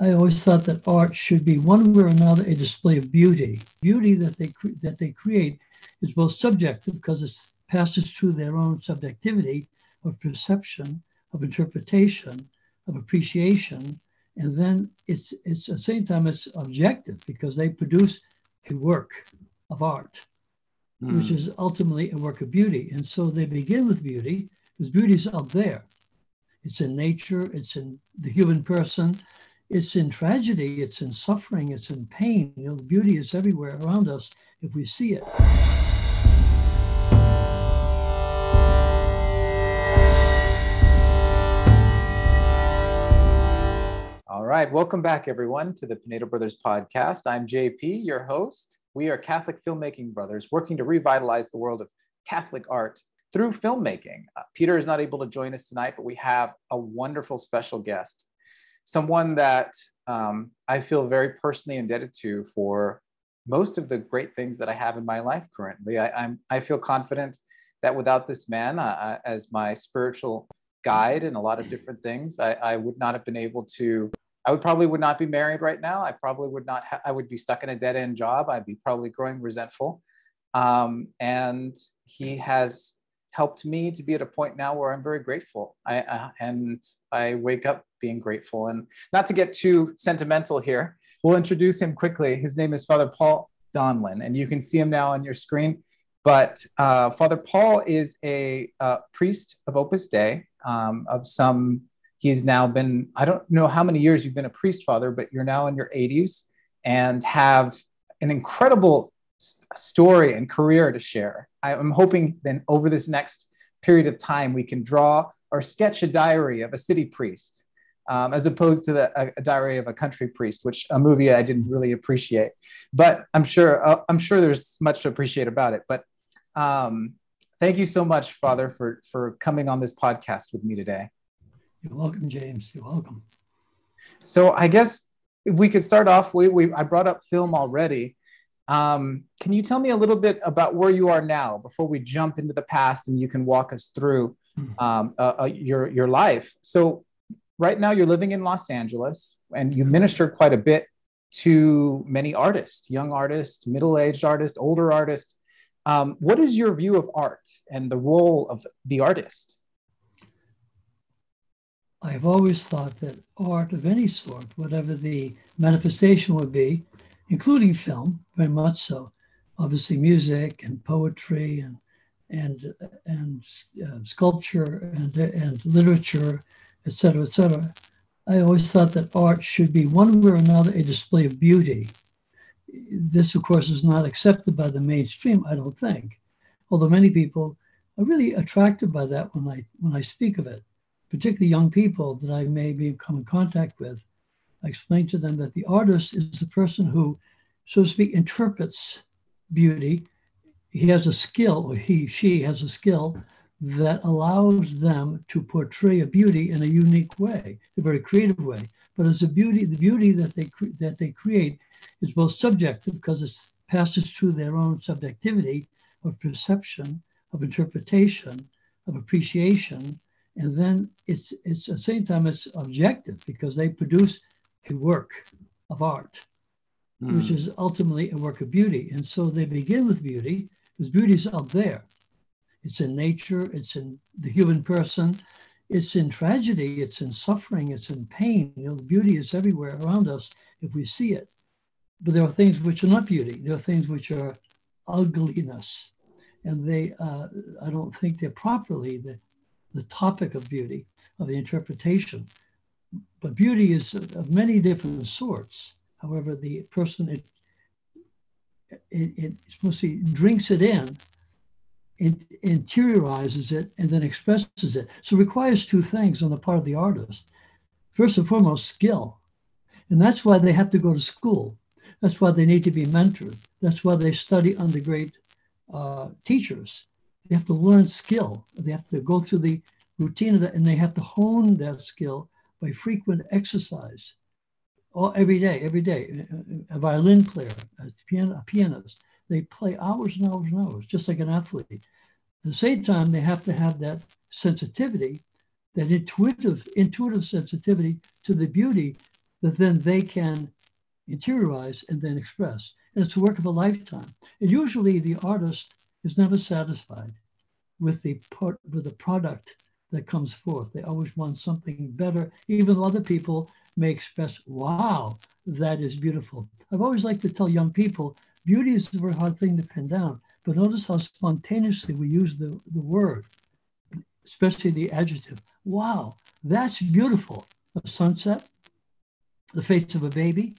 I always thought that art should be one way or another a display of beauty. Beauty that they create is both subjective because it passes through their own subjectivity of perception, of interpretation, of appreciation, and then it's at the same time it's objective because they produce a work of art, which is ultimately a work of beauty. And so they begin with beauty because beauty is out there. It's in nature, it's in the human person, it's in tragedy, it's in suffering, it's in pain. The beauty is everywhere around us if we see it. All right, welcome back everyone to the Pinedo Brothers Podcast. I'm JP, your host. We are Catholic filmmaking brothers working to revitalize the world of Catholic art through filmmaking. Peter is not able to join us tonight, but we have a wonderful special guest, someone that I feel very personally indebted to for most of the great things that I have in my life currently. I feel confident that without this man as my spiritual guide in a lot of different things, I would not have been able to. I would not be married right now. I probably would not. I would be stuck in a dead end job. I'd be probably growing resentful. And he has helped me to be at a point now where I'm very grateful. And I wake up being grateful. And not to get too sentimental here, we'll introduce him quickly. His name is Father Paul Donlan, and you can see him now on your screen. But Father Paul is a priest of Opus Dei he's now been, I don't know how many years you've been a priest, Father, but you're now in your 80s and have an incredible story and career to share. I'm hoping then over this next period of time, we can draw or sketch a diary of a city priest as opposed to a diary of a country priest, which a movie I didn't really appreciate, but I'm sure there's much to appreciate about it. But thank you so much, Father, for coming on this podcast with me today. You're welcome, James. You're welcome. So I guess if we could start off, I brought up film already. Can you tell me a little bit about where you are now before we jump into the past and you can walk us through your life? So right now you're living in Los Angeles and you minister quite a bit to many artists, young artists, middle-aged artists, older artists. What is your view of art and the role of the artist? I've always thought that art of any sort, whatever the manifestation would be, including film, very much so, obviously music and poetry and sculpture and literature, et cetera, I always thought that art should be one way or another a display of beauty. This, of course, is not accepted by the mainstream, I don't think, although many people are really attracted by that when I speak of it, particularly young people that I may come in contact with. I explain to them that the artist is the person who, so to speak, interprets beauty. He has a skill, or she has a skill that allows them to portray a beauty in a unique way, a very creative way. But as the beauty that they create is both subjective because it passes through their own subjectivity of perception, of interpretation, of appreciation, and then it's at the same time it's objective because they produce a work of art, which is ultimately a work of beauty. And so they begin with beauty because beauty is out there. It's in nature, it's in the human person, it's in tragedy, it's in suffering, it's in pain. The beauty is everywhere around us if we see it. But there are things which are not beauty. There are things which are ugliness. And I don't think they're properly the topic of beauty, of the interpretation. But beauty is of many different sorts. However, the person, it's mostly drinks it in, it interiorizes it, and then expresses it. So it requires two things on the part of the artist. First and foremost, skill. And that's why they have to go to school. That's why they need to be mentored. That's why they study under great teachers. They have to learn skill. They have to go through the routine of that, and they have to hone that skill by frequent exercise. Every day. A violin player, a pianist, they play hours and hours and hours, just like an athlete. At the same time, they have to have that sensitivity, that intuitive sensitivity to the beauty that then they can interiorize and then express. And it's a work of a lifetime. And usually the artist is never satisfied with the product that comes forth. They always want something better, even though other people may express, wow, that is beautiful. I've always liked to tell young people, beauty is a very hard thing to pin down, but notice how spontaneously we use the word, especially the adjective. Wow, that's beautiful. A sunset, the face of a baby,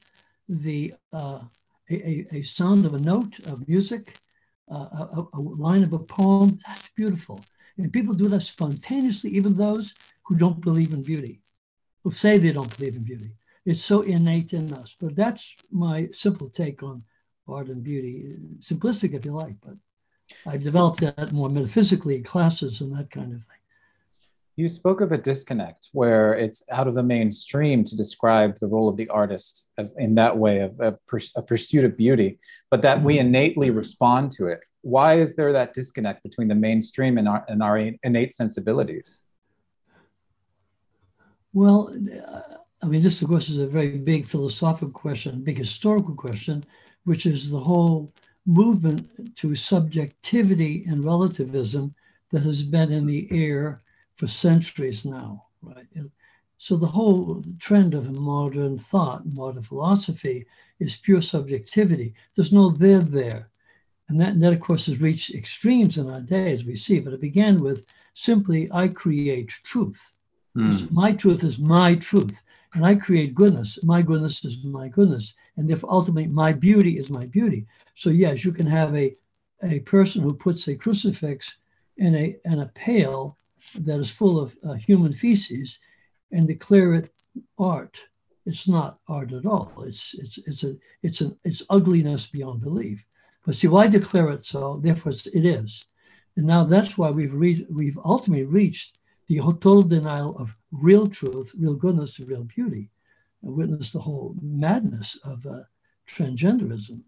a sound of a note of music, a line of a poem, that's beautiful. And people do that spontaneously, even those who don't believe in beauty, who say they don't believe in beauty. It's so innate in us. But that's my simple take on art and beauty. Simplistic, if you like, but I've developed that more metaphysically in classes and that kind of thing. You spoke of a disconnect where it's out of the mainstream to describe the role of the artist as in that way of a pursuit of beauty, but that we innately respond to it. Why is there that disconnect between the mainstream and our innate sensibilities? Well, I mean, this, of course, is a very big philosophical question, big historical question, which is the whole movement to subjectivity and relativism that has been in the air for centuries now, right? So the whole trend of modern thought, modern philosophy is pure subjectivity. There's no there. And that, of course, has reached extremes in our day, as we see, but it began with simply, I create truth. My truth is my truth, and I create goodness. My goodness is my goodness, and therefore, ultimately, my beauty is my beauty. So yes, you can have a person who puts a crucifix in a pail that is full of human feces and declare it art. It's not art at all. It's ugliness beyond belief. But see, why declare it so? Therefore, it is. And now that's why we've ultimately reached the total denial of real truth, real goodness, and real beauty, and witness the whole madness of transgenderism,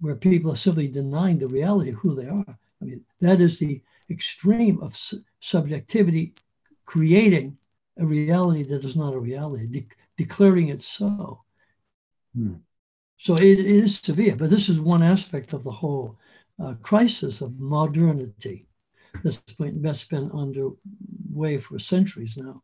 where people are simply denying the reality of who they are. I mean, that is the extreme of subjectivity, creating a reality that is not a reality, declaring it so. So it is severe, but this is one aspect of the whole crisis of modernity that's been underway for centuries now.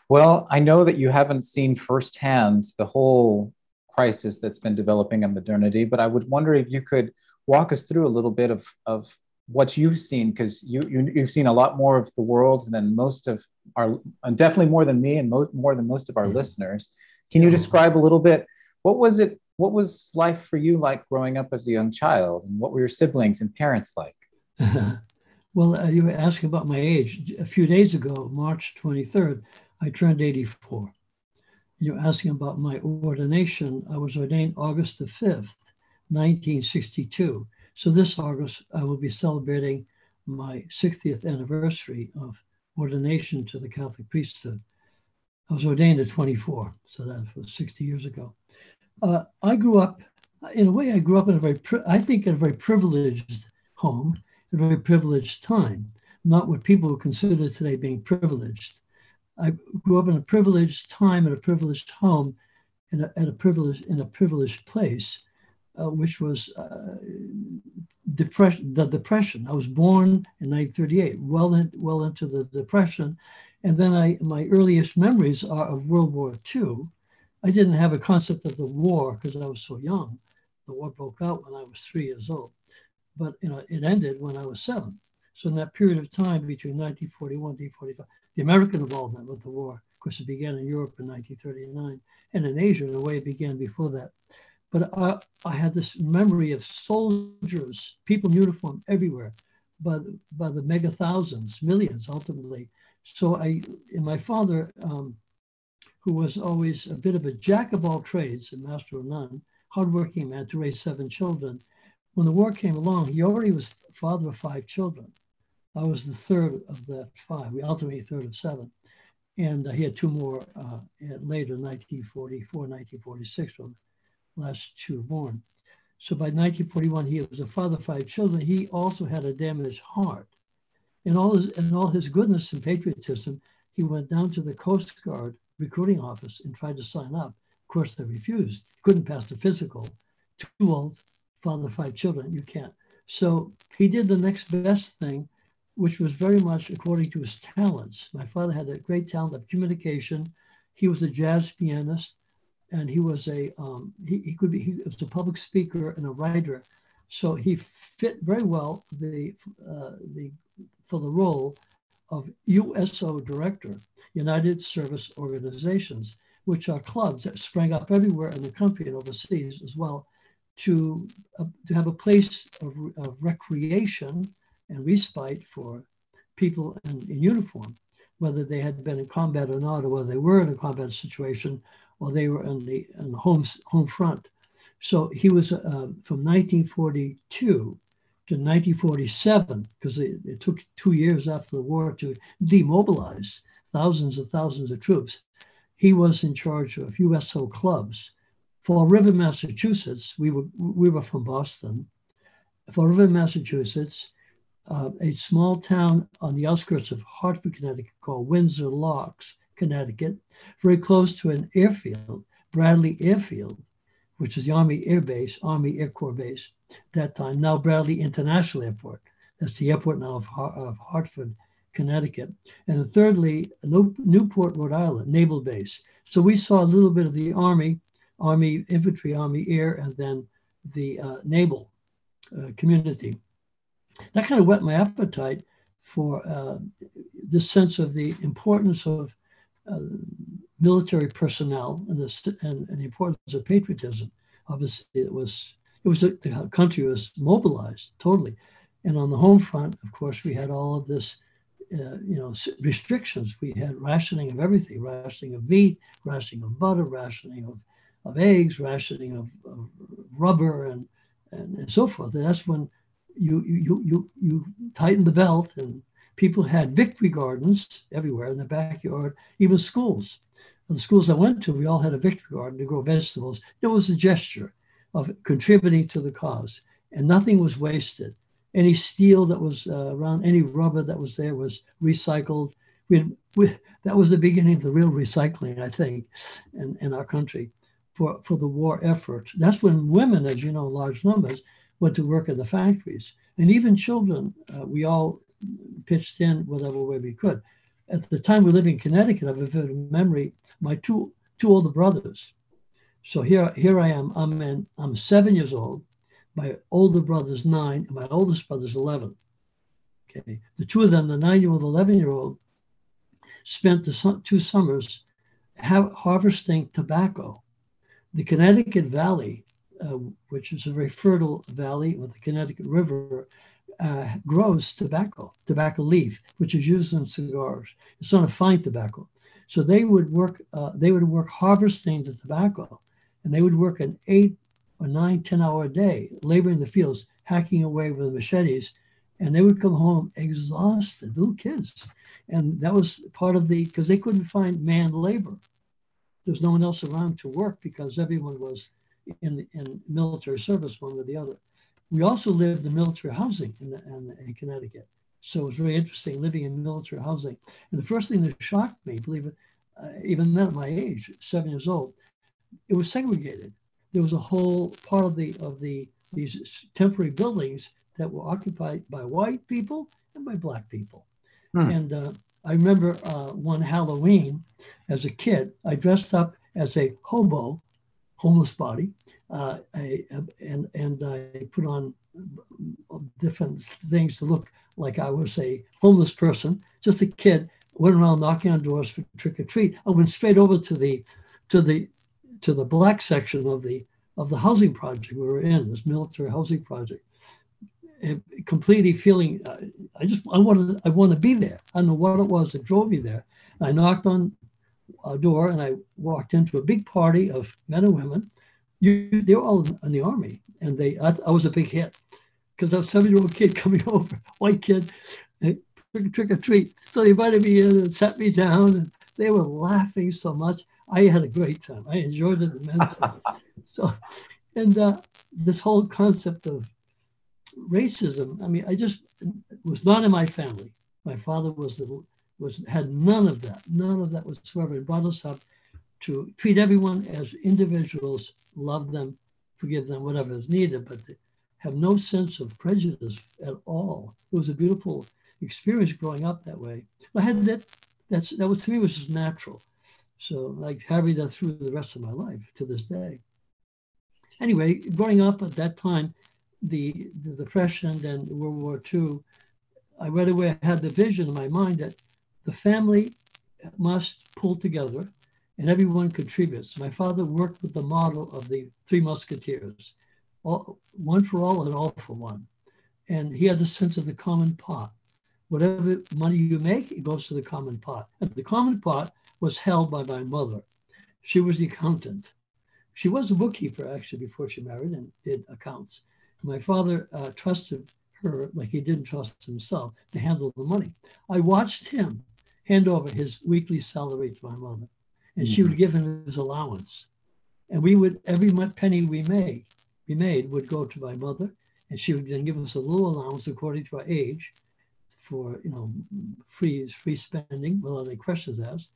Well, I know that you haven't seen firsthand the whole crisis that's been developing in modernity, but I would wonder if you could walk us through a little bit of what you've seen, because you've seen a lot more of the world than most of our, and definitely more than me and more than most of our listeners. Can you describe a little bit, what was life for you like growing up as a young child, and what were your siblings and parents like? Well, you were asking about my age. A few days ago, March 23rd, I turned 84. You're asking about my ordination. I was ordained August the 5th, 1962. So this August, I will be celebrating my 60th anniversary of ordination to the Catholic priesthood. I was ordained at 24, so that was 60 years ago. I grew up, in a way, I grew up in a very privileged home, a very privileged time, not what people would consider today being privileged. I grew up in a privileged time, in a privileged home, in a privileged place, which was the Depression. I was born in 1938, well into the Depression. And then my earliest memories are of World War II. I didn't have a concept of the war because I was so young. The war broke out when I was 3 years old. But it ended when I was 7. So in that period of time between 1941 and 1945, the American involvement with the war, of course, it began in Europe in 1939, and in Asia, in a way, it began before that. But I had this memory of soldiers, people in uniform everywhere, by the mega thousands, millions, ultimately. So my father, who was always a bit of a jack of all trades, a master of none, hardworking man to raise 7 children. When the war came along, he already was father of 5 children. I was the third of that 5. We ultimately third of 7. And he had 2 more later, 1944, 1946, when the last 2 were born. So by 1941, he was a father of 5 children. He also had a damaged heart. In all his goodness and patriotism, he went down to the Coast Guard recruiting office and tried to sign up. Of course, they refused. Couldn't pass the physical. Too old, father of 5 children, you can't. So he did the next best thing, which was very much according to his talents. My father had a great talent of communication. He was a jazz pianist, and he was he was a public speaker and a writer. So he fit very well for the role of USO director, United Service Organizations, which are clubs that sprang up everywhere in the country and overseas as well, to have a place of recreation and respite for people in uniform, whether they had been in combat or not, or whether they were in a combat situation, or they were in the home front. So he was from 1942 to 1947, because it took 2 years after the war to demobilize thousands of troops. He was in charge of USO clubs. Fall River, Massachusetts, we were from Boston. Fall River, Massachusetts, a small town on the outskirts of Hartford, Connecticut, called Windsor Locks, Connecticut, very close to an airfield, Bradley Airfield, which is the Army Air Base, Army Air Corps Base at that time, now Bradley International Airport. That's the airport now of Hartford, Connecticut. And thirdly, Newport, Rhode Island, Naval Base. So we saw a little bit of the Army Infantry, Army Air, and then the naval community. That kind of whet my appetite for this sense of the importance of military personnel and the importance of patriotism. Obviously, the country was mobilized totally, and on the home front, of course, we had all of this, restrictions. We had rationing of everything: rationing of meat, rationing of butter, rationing of eggs, rationing of rubber, and so forth. And that's when you tighten the belt, and people had victory gardens everywhere in the backyard, even schools. The schools I went to, we all had a victory garden to grow vegetables. It was a gesture of contributing to the cause, and nothing was wasted. Any steel that was around, any rubber that was there was recycled. That was the beginning of the real recycling, I think, in our country for the war effort. That's when women, as you know, in large numbers, went to work in the factories. And even children, we all pitched in whatever way we could. At the time we lived in Connecticut, I have a vivid memory, my two older brothers. So here I am, I'm 7 years old. My older brother's 9, and my oldest brother's 11. Okay, the two of them, the 9-year-old, 11-year-old, spent the 2 summers harvesting tobacco. The Connecticut Valley, which is a very fertile valley with the Connecticut River, grows tobacco leaf, which is used in cigars. It's not a fine tobacco. So they would work harvesting the tobacco, and they would work an 8 or 9, 10-hour day, laboring in the fields, hacking away with machetes, and they would come home exhausted, little kids. And that was part of because they couldn't find manned labor. There's no one else around to work because everyone was in military service, one with the other. We also lived in military housing in Connecticut. So it was very interesting living in military housing. And the first thing that shocked me, believe it, even then at my age, 7 years old, it was segregated. There was a whole part of these temporary buildings that were occupied by white people and by black people. And I remember one Halloween as a kid, I dressed up as a hobo, homeless body, and I put on different things to look like I was a homeless person, just a kid, went around knocking on doors for trick or treat. I went straight over to the black section of the housing project we were in, this military housing project, and completely feeling I want to be there. I don't know what it was that drove me there. I knocked on a door and I walked into a big party of men and women. They were all in the Army, and I was a big hit because I was a 7-year-old kid coming over, white kid, trick or treat. So they invited me in and sat me down, and they were laughing so much. I had a great time. I enjoyed it immensely. So, and this whole concept of racism, I mean, I just was not in my family. My father was had none of that whatsoever. It brought us up to treat everyone as individuals, love them, forgive them, whatever is needed, but have no sense of prejudice at all. It was a beautiful experience growing up that way. I had that. That was, to me, was just natural. So I carried that through the rest of my life to this day. Anyway, growing up at that time, the Depression and World War II, I right away had the vision in my mind that the family must pull together and everyone contributes. My father worked with the model of the Three Musketeers, one for all and all for one. And he had the sense of the common pot. Whatever money you make, it goes to the common pot. And the common pot was held by my mother. She was the accountant. She was a bookkeeper, actually, before she married and did accounts. My father trusted her like he didn't trust himself to handle the money. I watched him hand over his weekly salary to my mother, and she would give him his allowance. And we would, every penny we made would go to my mother, and she would then give us a little allowance according to our age for, free spending without any questions asked.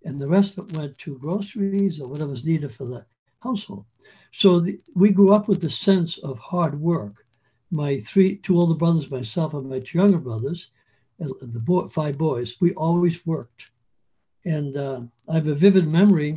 And the rest of it went to groceries or whatever was needed for the household. So we grew up with the sense of hard work. My two older brothers, myself, and my two younger brothers, five boys, we always worked. And I have a vivid memory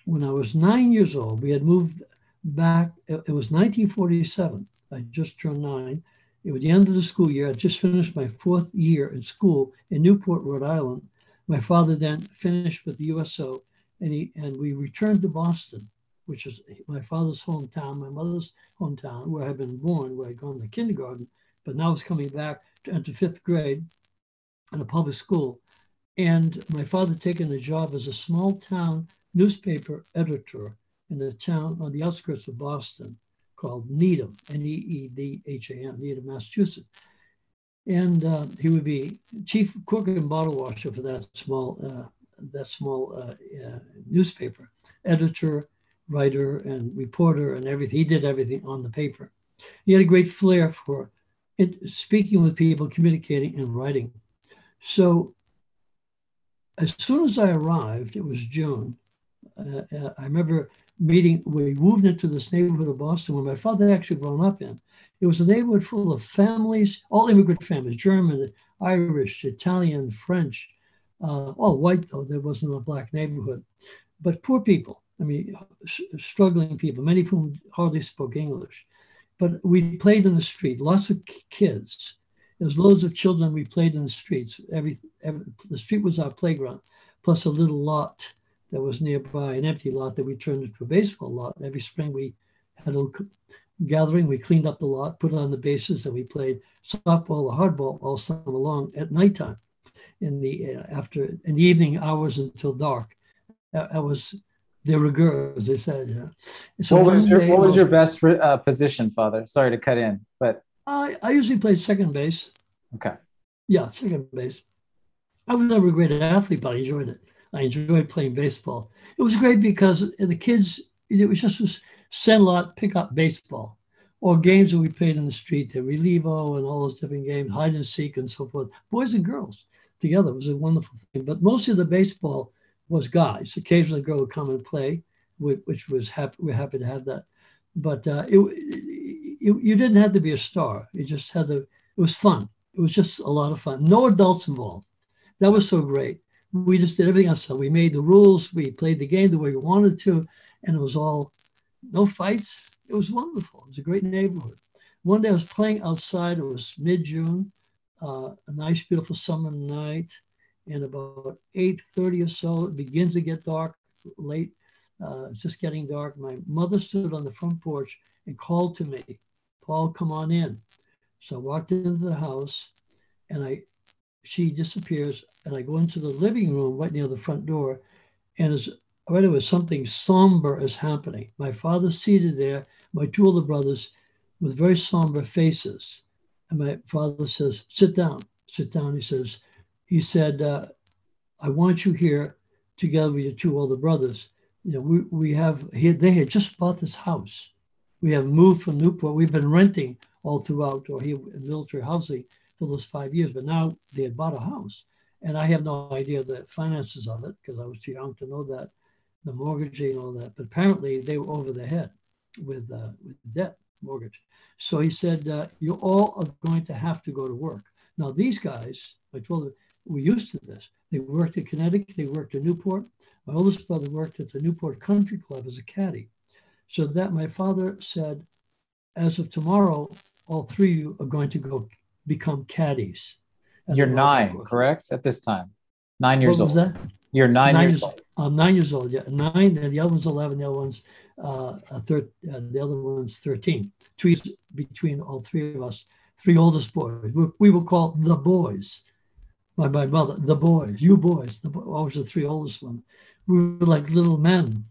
when I was 9 years old. We had moved back. It was 1947. I just turned 9. It was the end of the school year. I just finished my 4th year in school in Newport, Rhode Island. My father then finished with the USO, and we returned to Boston, which is my father's hometown, my mother's hometown, where I'd been born, where I'd gone to kindergarten, but now I was coming back to enter 5th grade in a public school. And my father taken a job as a small town newspaper editor in the town on the outskirts of Boston called Needham, Needham, Needham, Massachusetts. And he would be chief cook and bottle washer for that small newspaper, editor, writer, and reporter, and everything. He did everything on the paper. He had a great flair for speaking with people, communicating, and writing. So as soon as I arrived, it was June. I remember we moved into this neighborhood of Boston where my father had actually grown up in. It was a neighborhood full of families, all immigrant families, German, Irish, Italian, French, all white, though there wasn't a black neighborhood, but poor people. I mean, struggling people, many of whom hardly spoke English. But we played in the street, lots of kids. There's loads of children. We played in the streets. The street was our playground, plus a little lot that was nearby, an empty lot that we turned into a baseball lot. Every spring we had a little gathering. We cleaned up the lot, put it on the bases, and we played softball or hardball all summer long at nighttime in the evening hours until dark. That was de rigueur, as they said. Yeah. So what was your best position, Father? Sorry to cut in, but I usually played second base. Okay. Yeah, second base. I was never a great athlete, but I enjoyed it. I enjoyed playing baseball. It was great because the kids, it was just to send a lot, pick up baseball, or games that we played in the street, the Relivo and all those different games, hide and seek and so forth. Boys and girls together. It was a wonderful thing. But most of the baseball was guys. Occasionally a girl would come and play, which was we're happy to have that. But you didn't have to be a star. You just had it was fun. It was just a lot of fun. No adults involved. That was so great. We just did everything ourselves. We made the rules. We played the game the way we wanted to. And it was all, no fights. It was wonderful. It was a great neighborhood. One day I was playing outside. It was mid-June, a nice, beautiful summer night. And about 8:30 or so, it begins to get dark late. It's just getting dark. My mother stood on the front porch and called to me, "Paul, come on in." So I walked into the house and she disappears, and I go into the living room right near the front door, and there was something somber is happening. My father's seated there, my two older brothers with very somber faces. And my father says, sit down. He said, I want you here together with your two older brothers. You know, they had just bought this house. We have moved from Newport. We've been renting all throughout, or here in military housing for those 5 years, but now they had bought a house. And I have no idea the finances of it because I was too young to know that, the mortgaging and all that. But apparently they were over the head with debt, mortgage. So he said, you all are going to have to go to work. Now, these guys, I told them, we're used to this. They worked in Connecticut. They worked in Newport. My oldest brother worked at the Newport Country Club as a caddy. So that my father said, as of tomorrow, all three of you are going to go become caddies. You're 9, correct? At this time, 9 years old. What was that? You're 9 years old. I'm 9 years old. Yeah, 9. And the other one's 11. The other one's the other one's 13. 2 years between all three of us. 3 oldest boys. We were called the boys. My mother, the boys. You boys. I was the 3 oldest ones. We were like little men.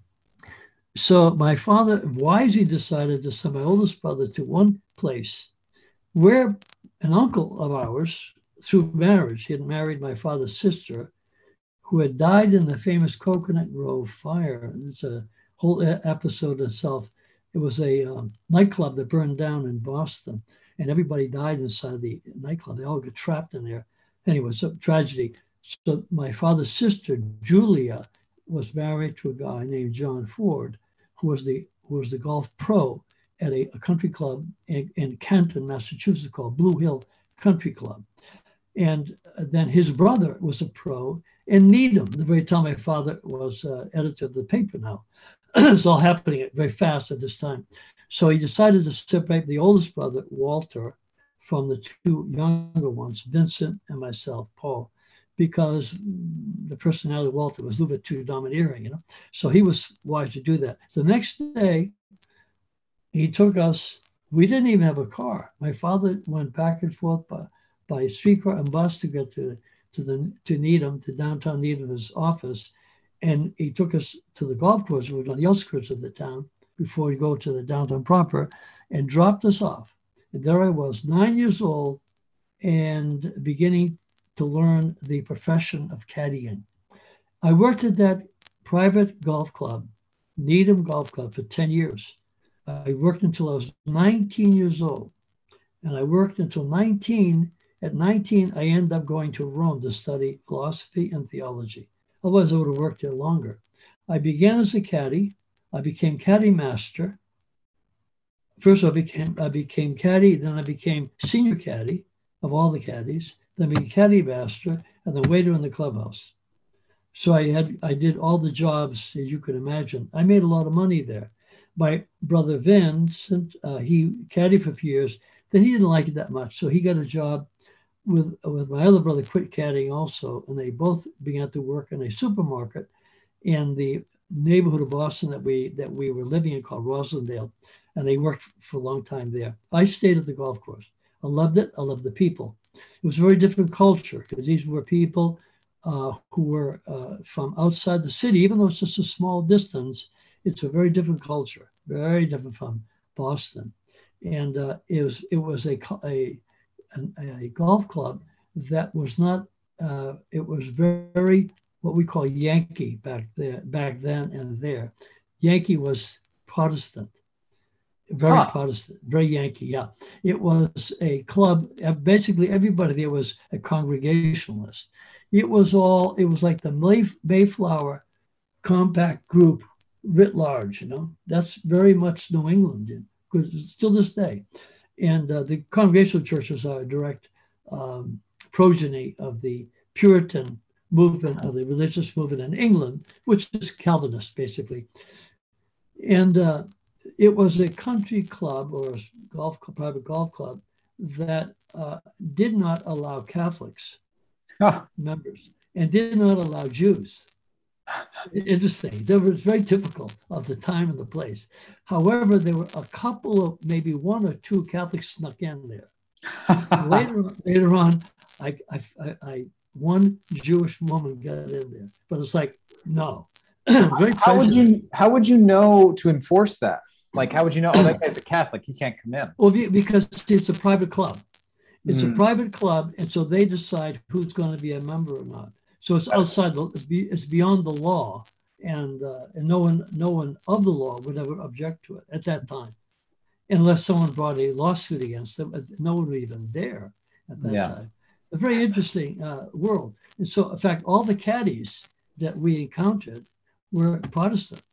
So my father wisely decided to send my oldest brother to one place where an uncle of ours, through marriage, he had married my father's sister, who had died in the famous Coconut Grove fire. It's a whole episode itself. It was a nightclub that burned down in Boston, and everybody died inside the nightclub. They all got trapped in there. Anyway, it's a tragedy. So my father's sister, Julia, was married to a guy named John Ford, who was the golf pro at a country club in Canton, Massachusetts, called Blue Hill Country Club. And then his brother was a pro in Needham, the very time my father was editor of the paper now. It's all happening very fast at this time. So he decided to separate the oldest brother, Walter, from the 2 younger ones, Vincent and myself, Paul, because the personality of Walter was a little bit too domineering, you know. So he was wise to do that. The next day, he took us. We didn't even have a car. My father went back and forth by streetcar and bus to get to Needham, to downtown Needham, his office, and he took us to the golf course, which was on the outskirts of the town, before we go to the downtown proper, and dropped us off. And there I was, 9 years old, and beginning to learn the profession of caddying. I worked at that private golf club, Needham Golf Club, for 10 years. I worked until I was 19 years old. And I worked until 19. At 19, I ended up going to Rome to study philosophy and theology. Otherwise, I would have worked there longer. I began as a caddy. I became caddy master. First, I became caddy, then I became senior caddy of all the caddies, then became caddy master, and then waiter in the clubhouse. So I did all the jobs, as you could imagine. I made a lot of money there. My brother Vincent, he caddied for a few years. Then he didn't like it that much, so he got a job with my other brother, quit caddying also, and they both began to work in a supermarket in the neighborhood of Boston that we were living in, called Roslindale, and they worked for a long time there. I stayed at the golf course. I loved it. I loved the people. It was a very different culture because these were people who were from outside the city. Even though it's just a small distance, it's a very different culture, very different from Boston. And it was a golf club that was not. It was very what we call Yankee back then and there. Yankee was Protestant, very Protestant, very Yankee. Yeah, it was a club. Basically, everybody there was a Congregationalist. It was like the Mayflower compact group writ large. You know, that's very much New England, because still this day. And the Congregational churches are a direct progeny of the Puritan movement, of the religious movement in England, which is Calvinist, basically. And it was a country club or a private golf club that did not allow Catholics members and did not allow Jews. Interesting. That was very typical of the time and the place. However, there were a couple of, maybe 1 or 2 Catholics snuck in there. Later on, one Jewish woman got in there, but it's like, no. Very how would you know to enforce that? Like, how would you know, oh, that guy's a Catholic, he can't come in? Well, because it's a private club. It's a private club, and so they decide who's going to be a member or not. So it's outside, it's beyond the law, and no one of the law would ever object to it at that time, unless someone brought a lawsuit against them. No one would even dare at that time. a very interesting world. And so, in fact, all the caddies that we encountered were Protestant.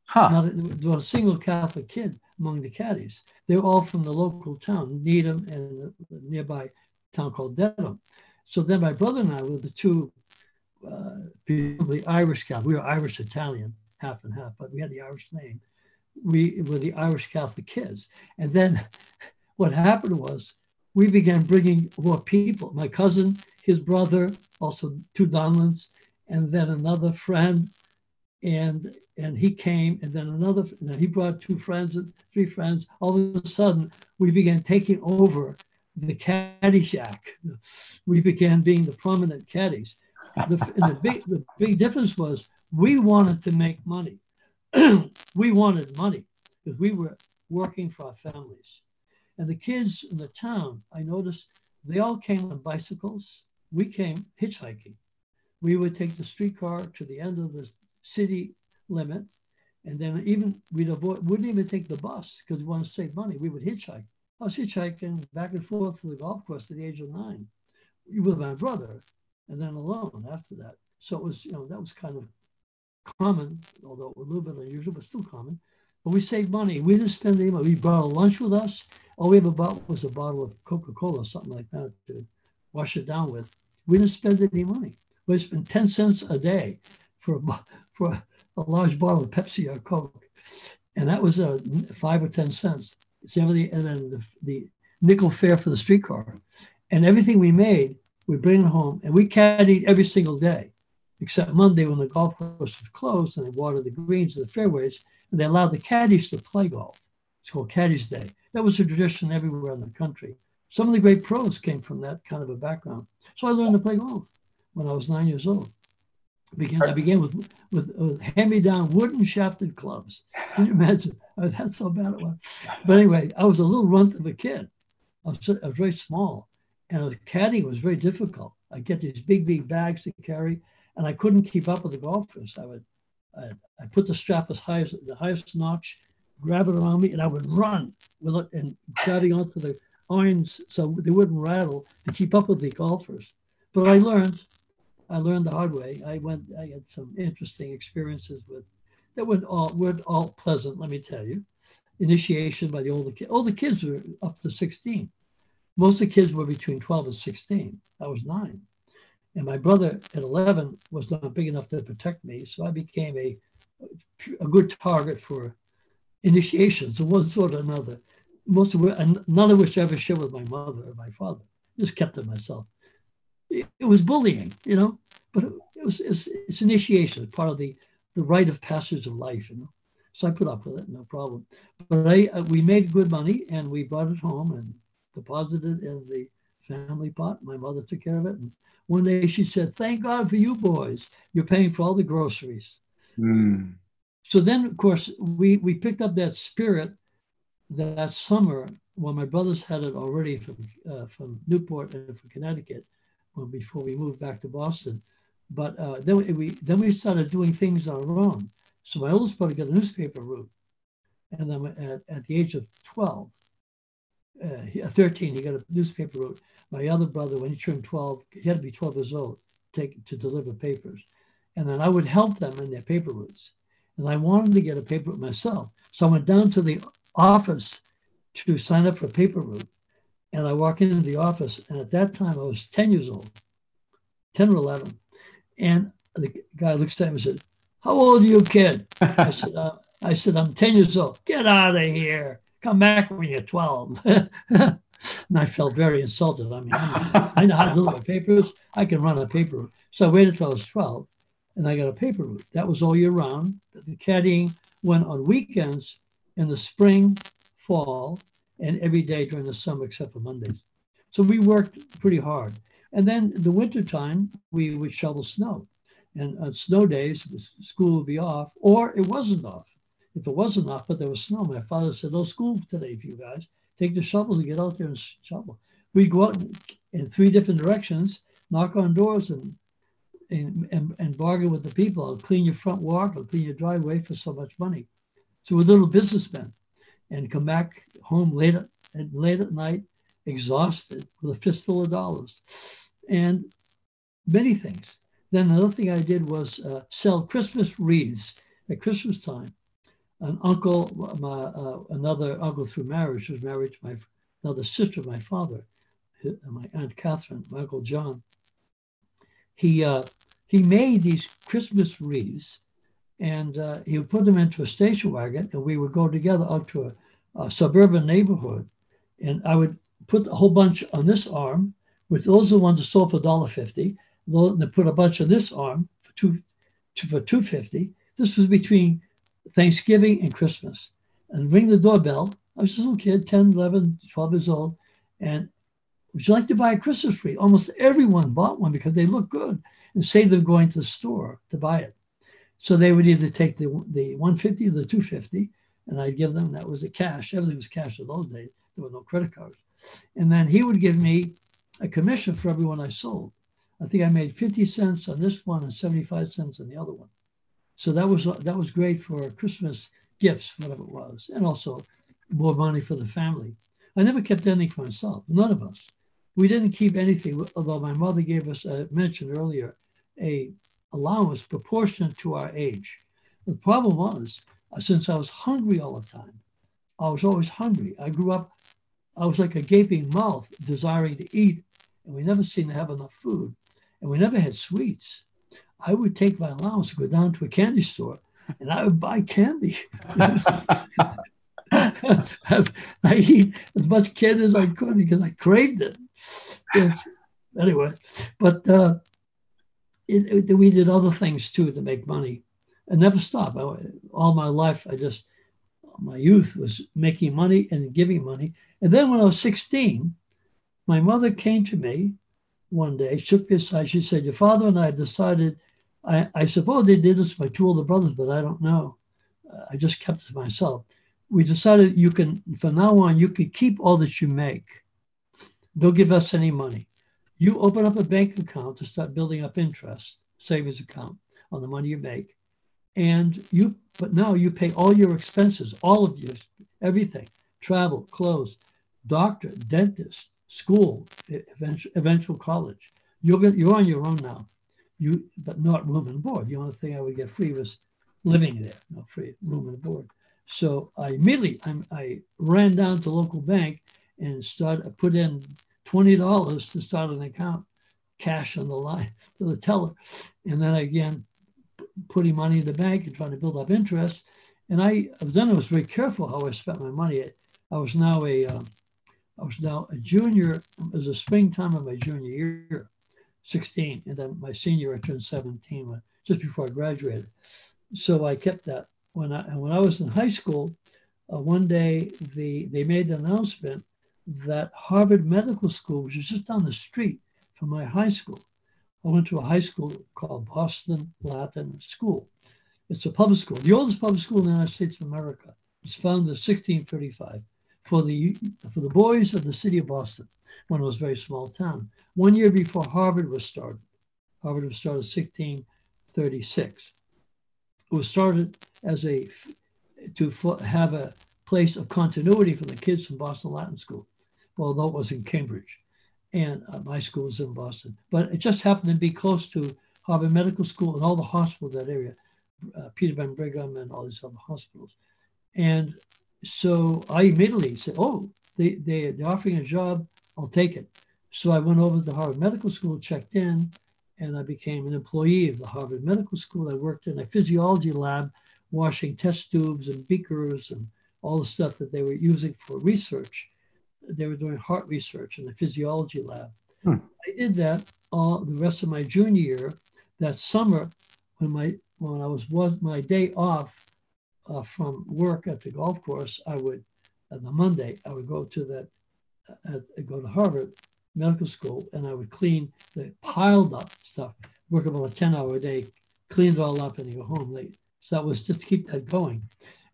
Huh. There was a single Catholic kid among the caddies. They were all from the local town, Needham, and the nearby town called Dedham. So then my brother and I were the two presumably Irish Catholic. We were Irish Italian, half and half, but we had the Irish name. We were the Irish Catholic kids. And then what happened was we began bringing more people. My cousin, his brother, also two Donlans, and then another friend, and he came, and then another, and he brought two friends and three friends. All of a sudden, we began taking over the caddy shack. We began being the prominent caddies. The big difference was we wanted to make money. We wanted money because we were working for our families. And the kids in the town, I noticed they all came on bicycles. We came hitchhiking. We would take the streetcar to the end of the city limit. And then wouldn't even take the bus because we wanted to save money. We would hitchhike. I was hitchhiking back and forth to the golf course at the age of 9 with my brother, and then alone after that. So it was, that was kind of common, although a little bit unusual, but still common. But we saved money. We didn't spend any money. We brought a lunch with us. All we ever bought was a bottle of Coca-Cola, something like that, to wash it down with. We didn't spend any money. We spent 10 cents a day for a large bottle of Pepsi or Coke. And that was 5 or 10 cents. And then the nickel fare for the streetcar. And everything we made, we bring it home, and we caddied every single day, except Monday when the golf course was closed and they watered the greens and the fairways, and they allowed the caddies to play golf. It's called Caddies Day. That was a tradition everywhere in the country. Some of the great pros came from that kind of a background. So I learned to play golf when I was 9 years old. I began with hand-me-down wooden shafted clubs. Can you imagine? That's how bad it was. But anyway, I was a little runt of a kid. I was very small, and caddying was very difficult. I get these big bags to carry, and I couldn't keep up with the golfers. I put the strap as high as the highest notch, grab it around me, and I would run with it and grabbing onto the irons so they wouldn't rattle to keep up with the golfers. But I learned the hard way. I had some interesting experiences that weren't all pleasant, let me tell you. Initiation by the older kids. All the kids were up to 16. Most of the kids were between 12 and 16. I was 9. And my brother at 11 was not big enough to protect me. So I became a good target for initiations of one sort or another. None of which I ever shared with my mother or my father. Just kept to myself. It was bullying, but it's initiation, part of the rite of passage of life, So I put up with it, no problem. But we made good money, and we brought it home and deposited it in the family pot. My mother took care of it. And one day she said, "Thank God for you boys. You're paying for all the groceries." Mm. So then, of course, we picked up that spirit that summer when my brothers had it already from Newport and from Connecticut before we moved back to Boston. But then we started doing things on our own. So my oldest brother got a newspaper route. And then at the age of 13, he got a newspaper route. My other brother, when he turned 12, he had to be 12 years old to deliver papers. And then I would help them in their paper routes. And I wanted to get a paper route myself. So I went down to the office to sign up for a paper route. And I walk into the office, and at that time I was 10 years old, 10 or 11. And the guy looks at me and said, "How old are you, kid?" I said, "I'm 10 years old." "Get out of here. Come back when you're 12. And I felt very insulted. I mean, I know how to deliver papers. I can run a paper route. So I waited till I was 12, and I got a paper route. That was all year round. The caddying went on weekends in the spring, fall, and every day during the summer except for Mondays. So we worked pretty hard. And then the wintertime, we would shovel snow. And on snow days, school would be off, or it wasn't off. If it wasn't off, but there was snow, my father said, "No school today for you guys. Take the shovels and get out there and shovel." We'd go out in 3 different directions, knock on doors and bargain with the people. "I'll clean your front walk, I'll clean your driveway for so much money." So we're little businessmen, and come back home late at night, exhausted with a fistful of dollars. and many things. Then another thing I did was sell Christmas wreaths at Christmas time. An uncle, another uncle through marriage, was married to another sister of my father, my Aunt Catherine, my Uncle John. He made these Christmas wreaths, and he would put them into a station wagon, and we would go together out to a suburban neighborhood, and I would put a whole bunch on this arm, which those are the ones that sold for $1.50. They put a bunch on this arm for $2.50. This was between Thanksgiving and Christmas. And ring the doorbell. I was just a little kid, 10, 11, 12 years old. And would you like to buy a Christmas tree? Almost everyone bought one because they looked good and saved them going to the store to buy it. So they would either take the $1.50 or the $2.50, and I'd give them, that was the cash. Everything was cash in those days. There were no credit cards. And then he would give me a commission for every one I sold. I think I made 50 cents on this one and 75 cents on the other one. So that was great for Christmas gifts, whatever it was, and also more money for the family. I never kept anything for myself, none of us. We didn't keep anything, although my mother gave us, I mentioned earlier, a allowance proportionate to our age. The problem was, since I was hungry all the time, I was always hungry. I grew up, I was like a gaping mouth desiring to eat, and we never seemed to have enough food, and we never had sweets. I would take my allowance, go down to a candy store, and I would buy candy. I eat as much candy as I could because I craved it. Anyway, but we did other things too to make money. I never stopped. All my life, my youth was making money and giving money. And then when I was 16, my mother came to me one day, shook me aside. She said, your father and I decided, I suppose they did this with my two older brothers, but I don't know. I just kept it to myself. We decided you can, from now on, you can keep all that you make. Don't give us any money. You open up a bank account to start building up interest, savings account on the money you make. But now you pay all your expenses, all of your, everything, travel, clothes, doctor, dentist, school, eventual college. You're on your own now. But not room and board. The only thing I would get free was living there, no free room and board. So I immediately, I ran down to the local bank and put in $20 to start an account, cash on the line to the teller. And then again, putting money in the bank and trying to build up interest. And I was very careful how I spent my money. I was now a junior. It was the springtime of my junior year, 16. And then my senior year, I turned 17, just before I graduated. So I kept that. When I was in high school, one day they made an announcement that Harvard Medical School, which is just down the street from my high school. I went to a high school called Boston Latin School. It's a public school, the oldest public school in the United States of America. It was founded in 1635 for the boys of the city of Boston, when it was a very small town. 1 year before Harvard was started. Harvard was started in 1636. It was started as to have a place of continuity for the kids from Boston Latin School, although it was in Cambridge. And my school was in Boston. But it just happened to be close to Harvard Medical School and all the hospitals in that area, Peterborough Brigham and all these other hospitals. And so I immediately said, oh, they're offering a job, I'll take it. So I went over to Harvard Medical School, checked in, and I became an employee of the Harvard Medical School. I worked in a physiology lab, washing test tubes and beakers and all the stuff that they were using for research. They were doing heart research in the physiology lab. I did that all the rest of my junior year. That summer, when I was my day off from work at the golf course, on the Monday, I would go to Harvard Medical School, and I would clean the piled up stuff, work about a 10-hour day, clean it all up, and go home late. So that was just to keep that going.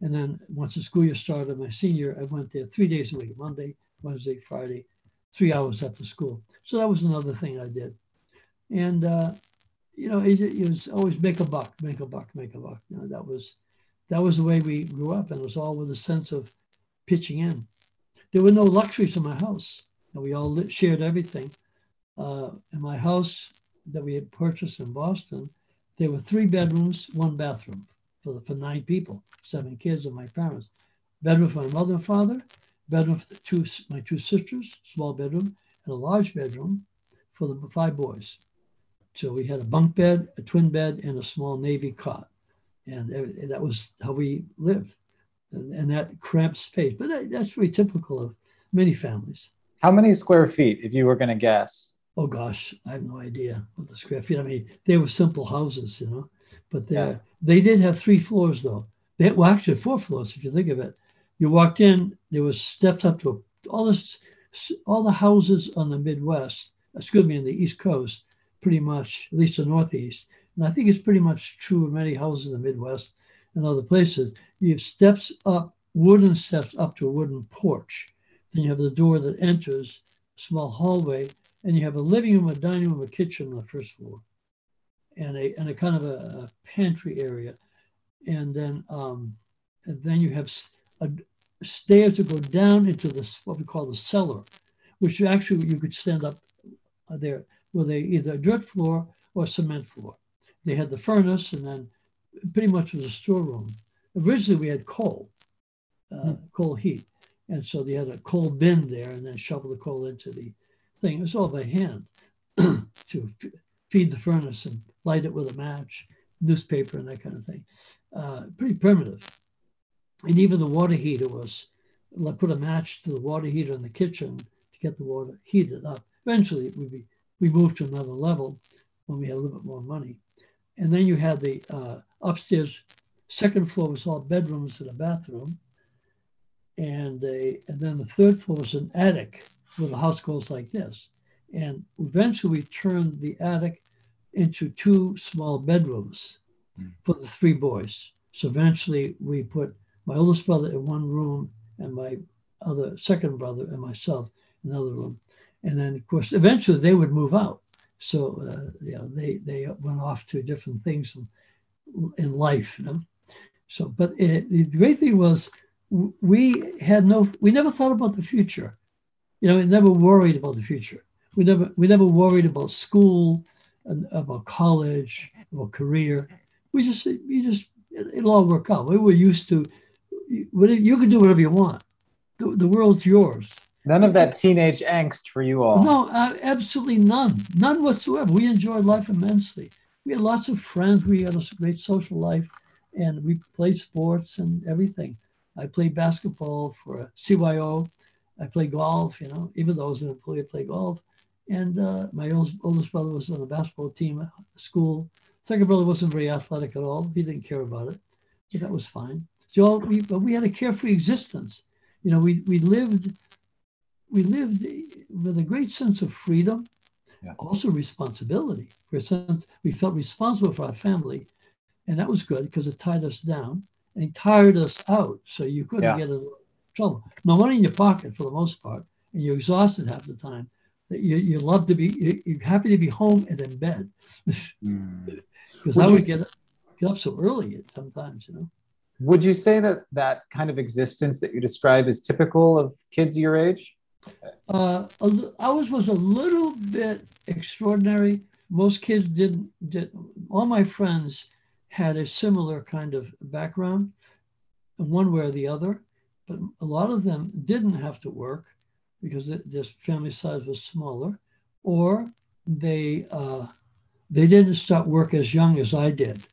And then once the school year started, my senior year, I went there 3 days a week, Monday, Wednesday, Friday, 3 hours after school. So that was another thing I did. And, it was always make a buck. That was the way we grew up, and it was all with a sense of pitching in. There were no luxuries in my house, and we all shared everything. In my house that we had purchased in Boston, there were 3 bedrooms, 1 bathroom for 9 people, 7 kids and my parents. Bedroom for my mother and father, bedroom for my 2 sisters, small bedroom, and a large bedroom for the 5 boys. So we had a bunk bed, a twin bed, and a small Navy cot. And that was how we lived. And that cramped space. But that's very typical of many families. How many square feet, if you were going to guess? Oh gosh, I have no idea what the square feet. I mean, they were simple houses, but they did have 3 floors though. Well, actually 4 floors if you think of it. You walked in, there was steps up to all the houses on the Midwest, in the East Coast, pretty much, at least the Northeast. And I think it's pretty much true of many houses in the Midwest and other places. You have steps up, wooden steps up to a wooden porch. Then you have the door that enters a small hallway, and you have a living room, a dining room, a kitchen on the first floor, and a kind of a pantry area. And then you have stairs that go down into what we call the cellar, which actually you could stand up there with either a dirt floor or a cement floor. They had the furnace, and then pretty much was a storeroom. Originally, we had coal heat. And so they had a coal bin there and then shovel the coal into the thing. It was all by hand to feed the furnace and light it with a match, newspaper and that kind of thing. Pretty primitive. And even the water heater was, put a match to the water heater in the kitchen to get the water heated up. Eventually, we moved to another level when we had a little bit more money. And then you had the upstairs, second floor was all bedrooms and a bathroom. And then the third floor was an attic where the house goes like this. And eventually we turned the attic into 2 small bedrooms for the 3 boys. So eventually we put my oldest brother in one room and my second brother and myself in another room. And then of course, eventually they would move out. So, they went off to different things in life, So, but the great thing was, we never thought about the future. We never worried about the future. We never worried about school, about college, about career. It'll all work out. We were used to, you can do whatever you want. The world's yours. None of that teenage angst for you all. No, absolutely none. None whatsoever. We enjoyed life immensely. We had lots of friends. We had a great social life, and we played sports and everything. I played basketball for CYO. I played golf, even though I was an employee, I played golf. And my oldest brother was on the basketball team at school. Second brother wasn't very athletic at all. He didn't care about it. But that was fine. So we had a carefree existence. We lived with a great sense of freedom, also responsibility. We felt responsible for our family. And that was good because it tied us down and tired us out, so you couldn't get in trouble. No money in your pocket for the most part, and you're exhausted half the time. You love to you're happy to be home and in bed. Because I would get up so early sometimes, Would you say that kind of existence that you describe is typical of kids your age? Ours was a little bit extraordinary. Most kids didn't. All my friends had a similar kind of background, one way or the other, but a lot of them didn't have to work because their family size was smaller, or they didn't start work as young as I did.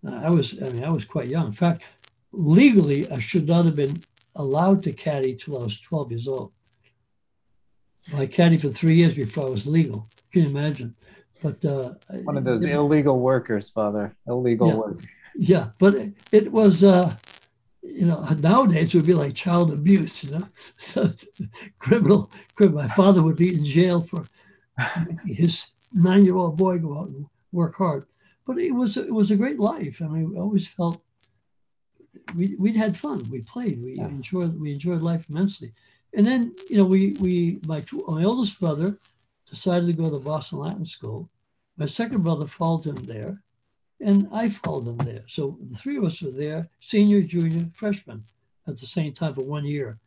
I was quite young. In fact, legally, I should not have been allowed to caddy till I was 12 years old. I caddied for 3 years before I was legal. Can you imagine? But one of those illegal workers, Father. Illegal work. Yeah, but it was nowadays it would be like child abuse, criminal. My father would be in jail for his 9-year-old boy go out and work hard. But it was a great life. I mean, we always felt we had fun. We played. We enjoyed life immensely. And then my oldest brother decided to go to Boston Latin School. My second brother followed him there, and I followed him there. So the 3 of us were there, senior, junior, freshman, at the same time for 1 year.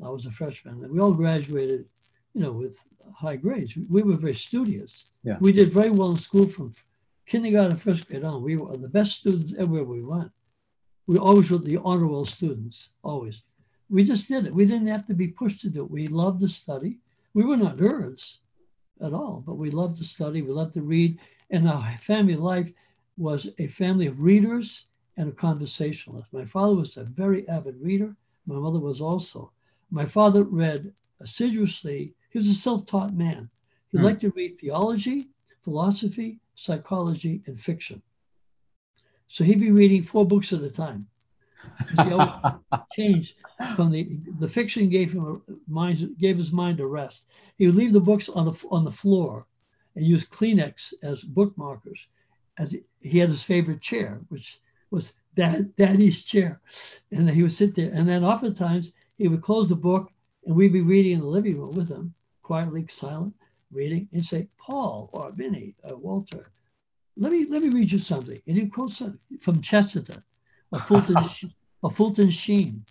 I was a freshman, and we all graduated, with high grades. We were very studious. Yeah. We did very well in school from kindergarten, first grade on. We were the best students everywhere we went. We always were the honor roll students, always. We just did it. We didn't have to be pushed to do it. We loved to study. We were not nerds at all, but we loved to study. We loved to read. And our family life was a family of readers and of conversationalists. My father was a very avid reader. My mother was also. My father read assiduously. He was a self-taught man. He liked to read theology, philosophy, psychology, and fiction. So he'd be reading 4 books at a time. He always changed from the fiction gave his mind a rest. He would leave the books on the floor and use Kleenex as bookmarkers. As he had his favorite chair, which was Daddy's chair, and he would sit there. And then oftentimes he would close the book, and we'd be reading in the living room with him, quietly, silent, reading, and say, "Paul or Vinny or Walter, let me read you something." And he'd quote something from Chesterton, or Fulton Sheen,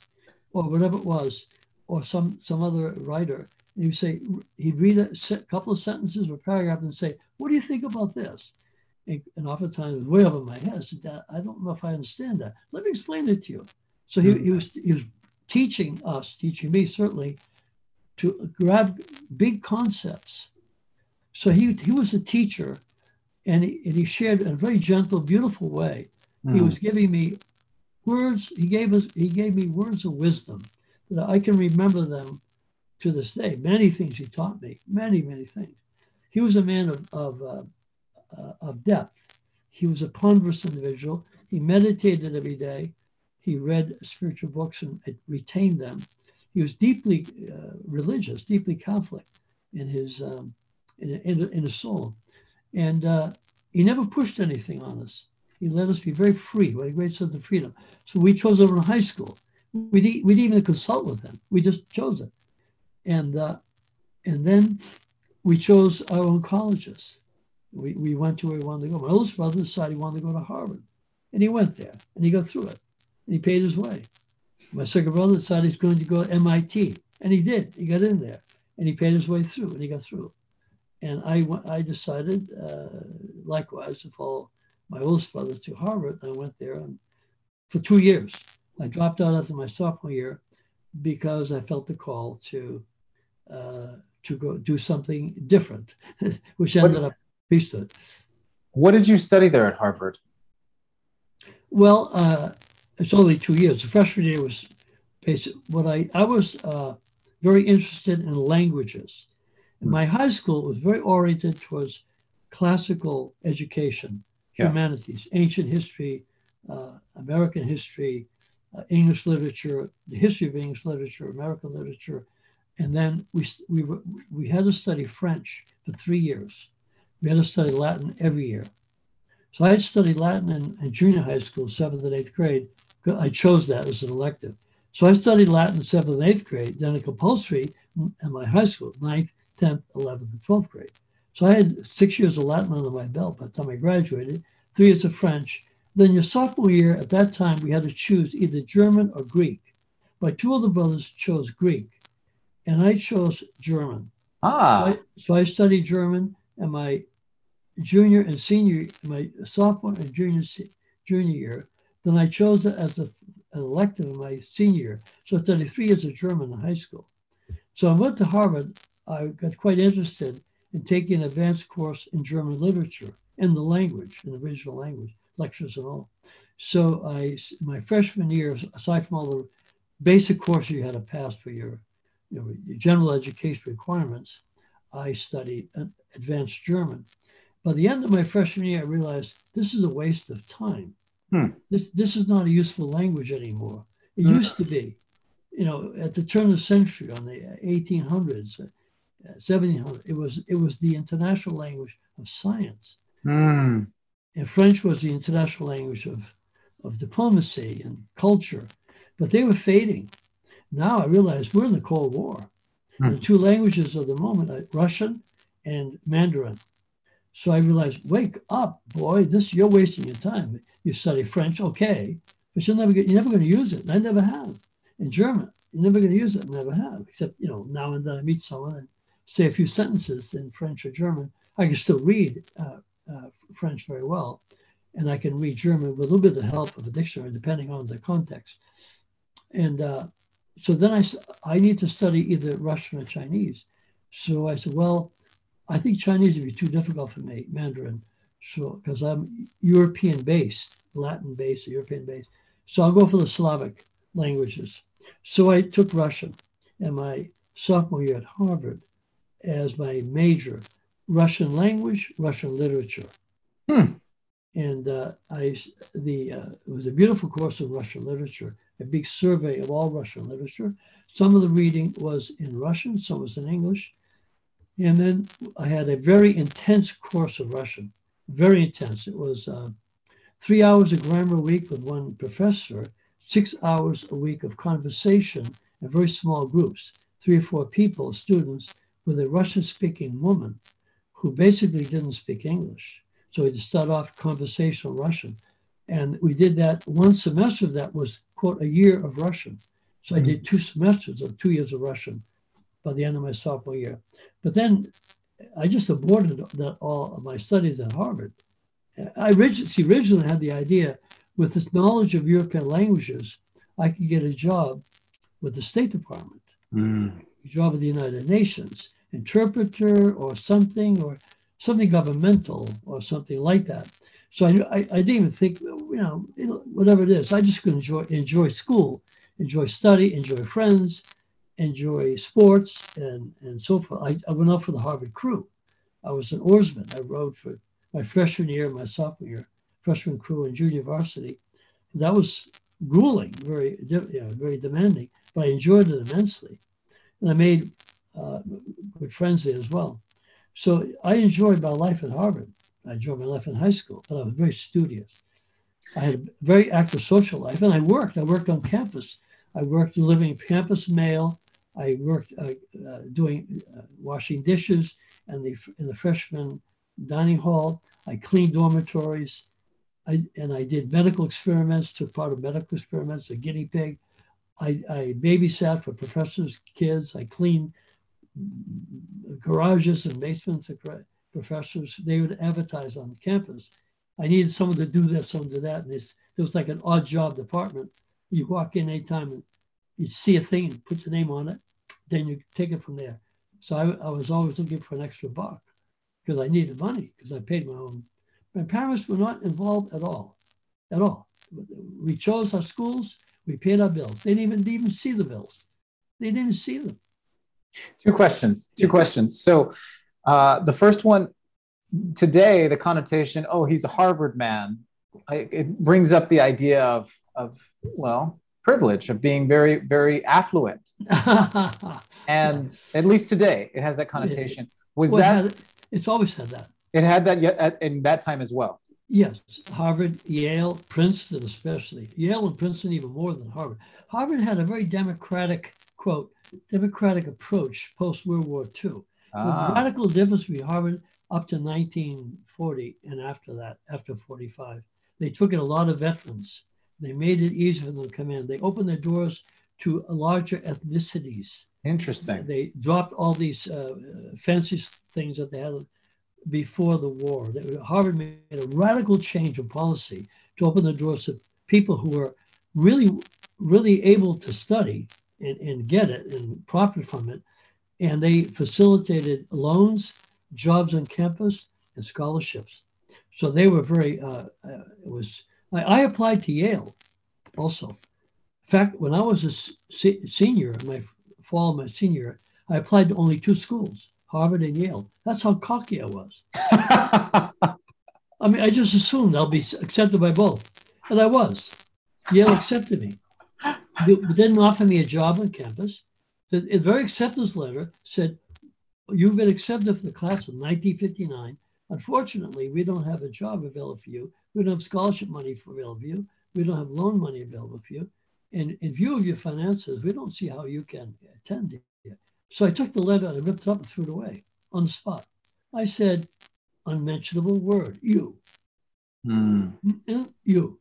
or whatever it was, or some other writer. And he would say, he'd read a couple of sentences or a paragraph and say, "What do you think about this?" And oftentimes, way over my head, I said, "Dad, I don't know if I understand that. Let me explain it to you." So he was teaching me certainly, to grab big concepts. So he was a teacher, and he shared in a very gentle, beautiful way. He was giving me words. He gave me words of wisdom that I can remember them to this day. Many things he taught me, many things. He was a man of depth. He was a ponderous individual. He meditated every day. He read spiritual books and retained them. He was deeply religious, deeply Catholic in his soul, and he never pushed anything on us. He let us be very free. We had a great sense of freedom. So we chose over in high school. We didn't even consult with him. We just chose it, and then we chose our own colleges. We went to where we wanted to go. My oldest brother decided he wanted to go to Harvard, and he went there, and he got through it, and he paid his way. My second brother decided he's going to go to MIT, and he did. He got in there, and he paid his way through, and he got through. And I decided, likewise, to follow my oldest brother to Harvard. I went there for 2 years. I dropped out after my sophomore year because I felt the call to go do something different, which ended up priesthood. What did you study there at Harvard? Well, it's only 2 years. The freshman year was basic. I was very interested in languages. And my high school was very oriented towards classical education, humanities, ancient history, American history, English literature, the history of English literature, American literature. And then we had to study French for 3 years. We had to study Latin every year. So I had studied Latin in junior high school, 7th and 8th grade. I chose that as an elective. So I studied Latin in 7th and 8th grade, then a compulsory in my high school, 9th, 10th, 11th, and 12th grade. So I had 6 years of Latin under my belt by the time I graduated, 3 years of French. Then your sophomore year, at that time, we had to choose either German or Greek. My 2 older brothers chose Greek, and I chose German. So I studied German in my junior and senior, my sophomore and junior year. Then I chose it as an elective in my senior year. So I studied 3 years of German in high school. So I went to Harvard. I got quite interested in taking an advanced course in German literature and the language, in the original language, lectures and all. So my freshman year, aside from all the basic courses you had to pass for your general education requirements, I studied advanced German. By the end of my freshman year, I realized this is a waste of time. This is not a useful language anymore. It used to be, at the turn of the century, on the 1800s, 1700s, it was the international language of science. And French was the international language of diplomacy and culture, but they were fading. Now I realize we're in the Cold War. The 2 languages of the moment are Russian and Mandarin. So I realized, wake up, boy, you're wasting your time. You study French, okay, but you're never going to use it. And I never have. In German, you're never going to use it, never have, except, now and then I meet someone and say a few sentences in French or German, I can still read French very well, and I can read German with a little bit of help of a dictionary, depending on the context. And so then I need to study either Russian or Chinese. So I said, well, I think Chinese would be too difficult for me, Mandarin, so because I'm European-based, Latin-based, European-based. So I'll go for the Slavic languages. So I took Russian in my sophomore year at Harvard as my major, Russian language, Russian literature. And it was a beautiful course in Russian literature, a big survey of all Russian literature. Some of the reading was in Russian, some was in English. And then I had a very intense course of Russian, very intense. It was 3 hours of grammar a week with one professor, 6 hours a week of conversation in very small groups, 3 or 4 people, students, with a Russian-speaking woman who basically didn't speak English. So we had to start off conversational Russian. And we did that. One semester of that was, quote, a year of Russian. So I did 2 semesters of 2 years of Russian by the end of my sophomore year. But then I just aborted all of my studies at Harvard. I originally had the idea, with this knowledge of European languages, I could get a job with the State Department, a job with the United Nations, interpreter or something governmental or something like that. So I didn't even think, whatever it is, I just could enjoy school, enjoy study, enjoy friends, enjoy sports, and so forth. I went out for the Harvard crew. I was an oarsman. I rowed for my freshman year, my sophomore year, freshman crew and junior varsity. That was grueling, very demanding, but I enjoyed it immensely. And I made good friends there as well. So I enjoyed my life at Harvard. I enjoyed my life in high school, but I was very studious. I had a very active social life, and I worked. I worked on campus. I worked delivering campus mail. I worked doing washing dishes in the freshman dining hall. I cleaned dormitories. I did medical experiments, took part of medical experiments, a guinea pig. I babysat for professors' kids. I cleaned garages and basements of professors. They would advertise on campus. I needed someone to do this, someone to do that. And there was like an odd job department. You walk in anytime and you see a thing and put your name on it, then you take it from there. So I was always looking for an extra buck because I needed money because I paid my own. My parents were not involved at all. We chose our schools. We paid our bills. They didn't even see the bills. They didn't even see them. Two questions. So the first one, today, the connotation, oh, he's a Harvard man, it brings up the idea of privilege, of being very, very affluent. And at least today, it has that connotation. It's always had that. It had that in that time as well. Yes, Harvard, Yale, Princeton especially. Yale and Princeton even more than Harvard. Harvard had a very democratic approach post-World War II. With radical difference between Harvard up to 1940 and after that, after 45. They took in a lot of veterans. They made it easier for them to come in. They opened their doors to larger ethnicities. Interesting. They dropped all these fancy things that they had before the war. Harvard made a radical change of policy to open the doors to people who were really, really able to study and get it and profit from it. And they facilitated loans, jobs on campus, and scholarships. So they were very, I applied to Yale also. In fact, when I was a senior, in my fall of my senior year, I applied to only 2 schools, Harvard and Yale. That's how cocky I was. I mean, I just assumed I'll be accepted by both. And I was. Yale accepted me. They didn't offer me a job on campus. The very acceptance letter said, you've been accepted for the class of 1959. Unfortunately, we don't have a job available for you. We don't have scholarship money available for you. We don't have loan money available for you. And in view of your finances, we don't see how you can attend here. So I took the letter and I ripped it up and threw it away on the spot. I said, unmentionable word, you. You.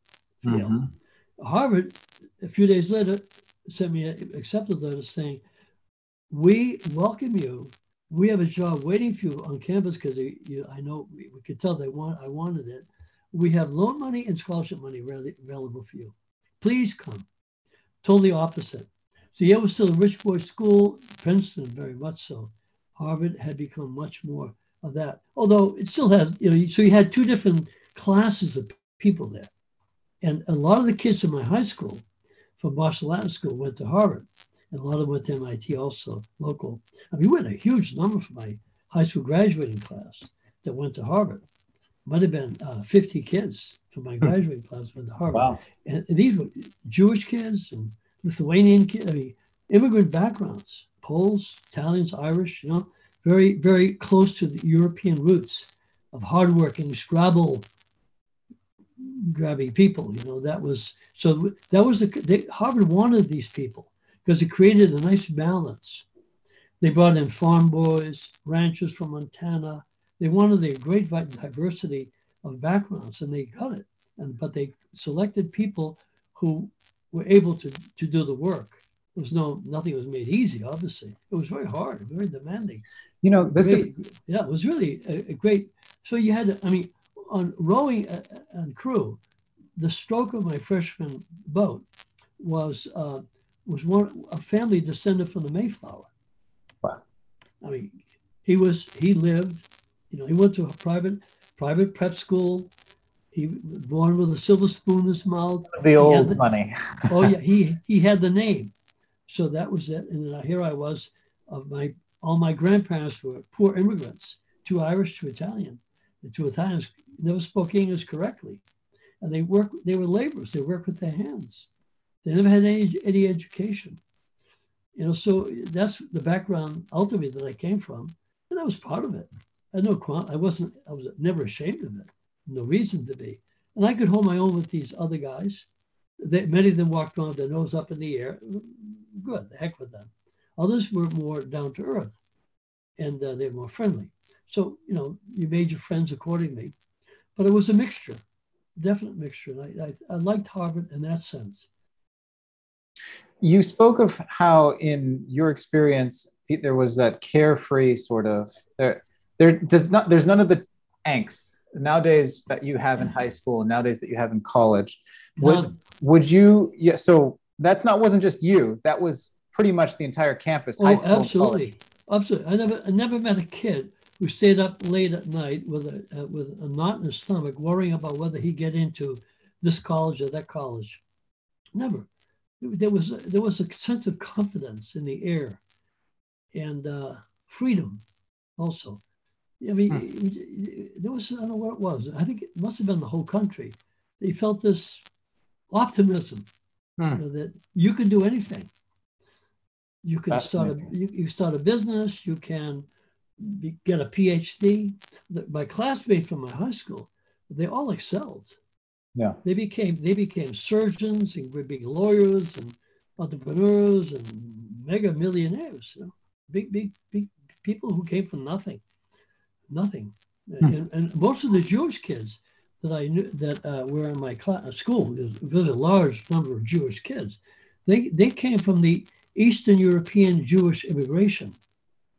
Harvard, a few days later, sent me an acceptance letter saying, we welcome you we have a job waiting for you on campus because I know we could tell I wanted it. We have loan money and scholarship money available for you. Please come. Totally opposite. So Yale was still a rich boy school, Princeton very much so. Harvard had become much more of that. Although it still has, so you had two different classes of people there. And a lot of the kids in my high school from Boston Latin School went to Harvard. And a lot of them went to MIT also, local. I mean, we had a huge number from my high school graduating class that went to Harvard. Might have been 50 kids from my graduating class went to Harvard. Wow. And these were Jewish kids and Lithuanian kids, immigrant backgrounds, Poles, Italians, Irish, very, very close to the European roots of hardworking, Scrabble grabbing people. Harvard wanted these people because it created a nice balance. They brought in farm boys, ranchers from Montana. They wanted a great diversity of backgrounds, and they got it. But they selected people who were able to do the work. Nothing was made easy, obviously. It was very hard, very demanding. It was really a great. So you had, on rowing and crew, the stroke of my freshman boat was a family descended from the Mayflower. Wow. He lived, he went to a private prep school. He was born with a silver spoon in his mouth. The old money. Oh yeah, he had the name. So that was it. And then here I was, all my grandparents were poor immigrants, 2 Irish, 2 Italian. The 2 Italians never spoke English correctly. And they were laborers. They worked with their hands. They never had any education. So that's the background ultimately that I came from. And I was proud of it. I was never ashamed of it. No reason to be. And I could hold my own with these other guys. Many of them walked around with their nose up in the air. Good, the heck with them. Others were more down to earth, and they were more friendly. So, you made your friends accordingly. But it was a mixture, definite mixture. And I liked Harvard in that sense. You spoke of how in your experience, there was that carefree sort of, there's none of the angst nowadays that you have in high school and nowadays that you have in college. So wasn't just you, that was pretty much the entire campus. Oh, absolutely. Absolutely. I never met a kid who stayed up late at night with a knot in his stomach, worrying about whether he'd get into this college or that college. Never. There was a sense of confidence in the air and freedom also. There was, I don't know what it was. I think it must have been the whole country. They felt this optimism that you can do anything. You can start a business. You can get a PhD. My classmates from my high school, they all excelled. Yeah, they became surgeons and big lawyers and entrepreneurs and mega millionaires. Big people who came from nothing. And most of the Jewish kids that I knew that were in my school, there's a large number of Jewish kids. They came from the Eastern European Jewish immigration,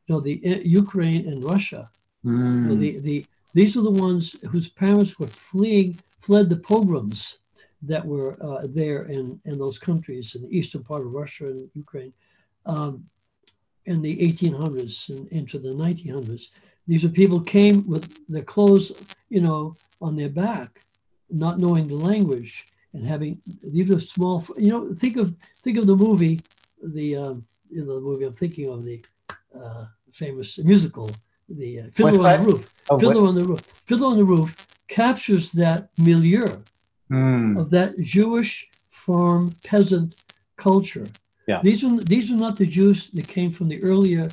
the Ukraine and Russia. These are the ones whose parents were fled the pogroms that were there in those countries in the eastern part of Russia and Ukraine in the 1800s and into the 1900s. These are people came with their clothes, on their back, not knowing the language and these are small. Think of the movie, the movie I'm thinking of, the famous musical, the Fiddler on the Roof. Fiddler on the Roof captures that milieu of that Jewish farm peasant culture. Yeah. These are not the Jews that came from the earlier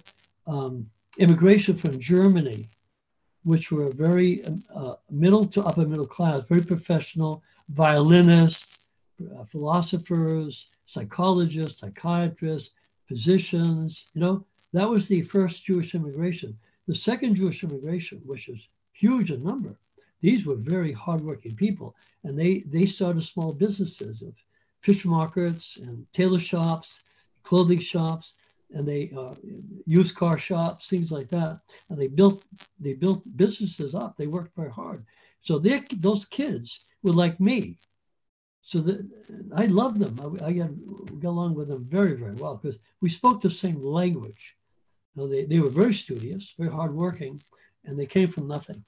immigration from Germany, which were very middle to upper middle class, very professional, violinists, philosophers, psychologists, psychiatrists, physicians. That was the first Jewish immigration. The second Jewish immigration, which is huge in number, these were very hardworking people, and they started small businesses of fish markets and tailor shops, clothing shops, and they used car shops, things like that. And they built businesses up. They worked very hard. So those kids were like me. So I loved them. I got along with them very, very well because we spoke the same language. They were very studious, very hardworking, and they came from nothing.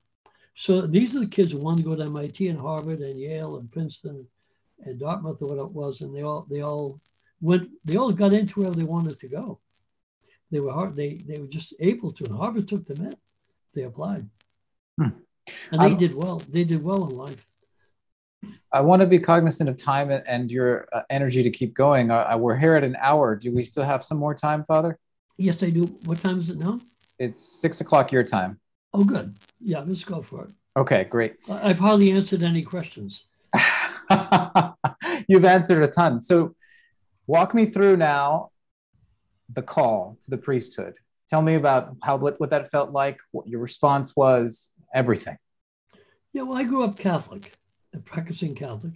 So these are the kids who wanted to go to MIT and Harvard and Yale and Princeton and Dartmouth or what it was, and they all got into where they wanted to go. They were just able to, and Harvard took them in. They applied. And they did well. They did well in life. I want to be cognizant of time and your energy to keep going. We're here at an hour. Do we still have some more time, Father? Yes, I do. What time is it now? It's 6 o'clock your time. Oh, good. Yeah, let's go for it. Okay, great. I've hardly answered any questions. You've answered a ton. So walk me through now the call to the priesthood. Tell me about what that felt like, what your response was, everything. Yeah, well, I grew up Catholic, a practicing Catholic,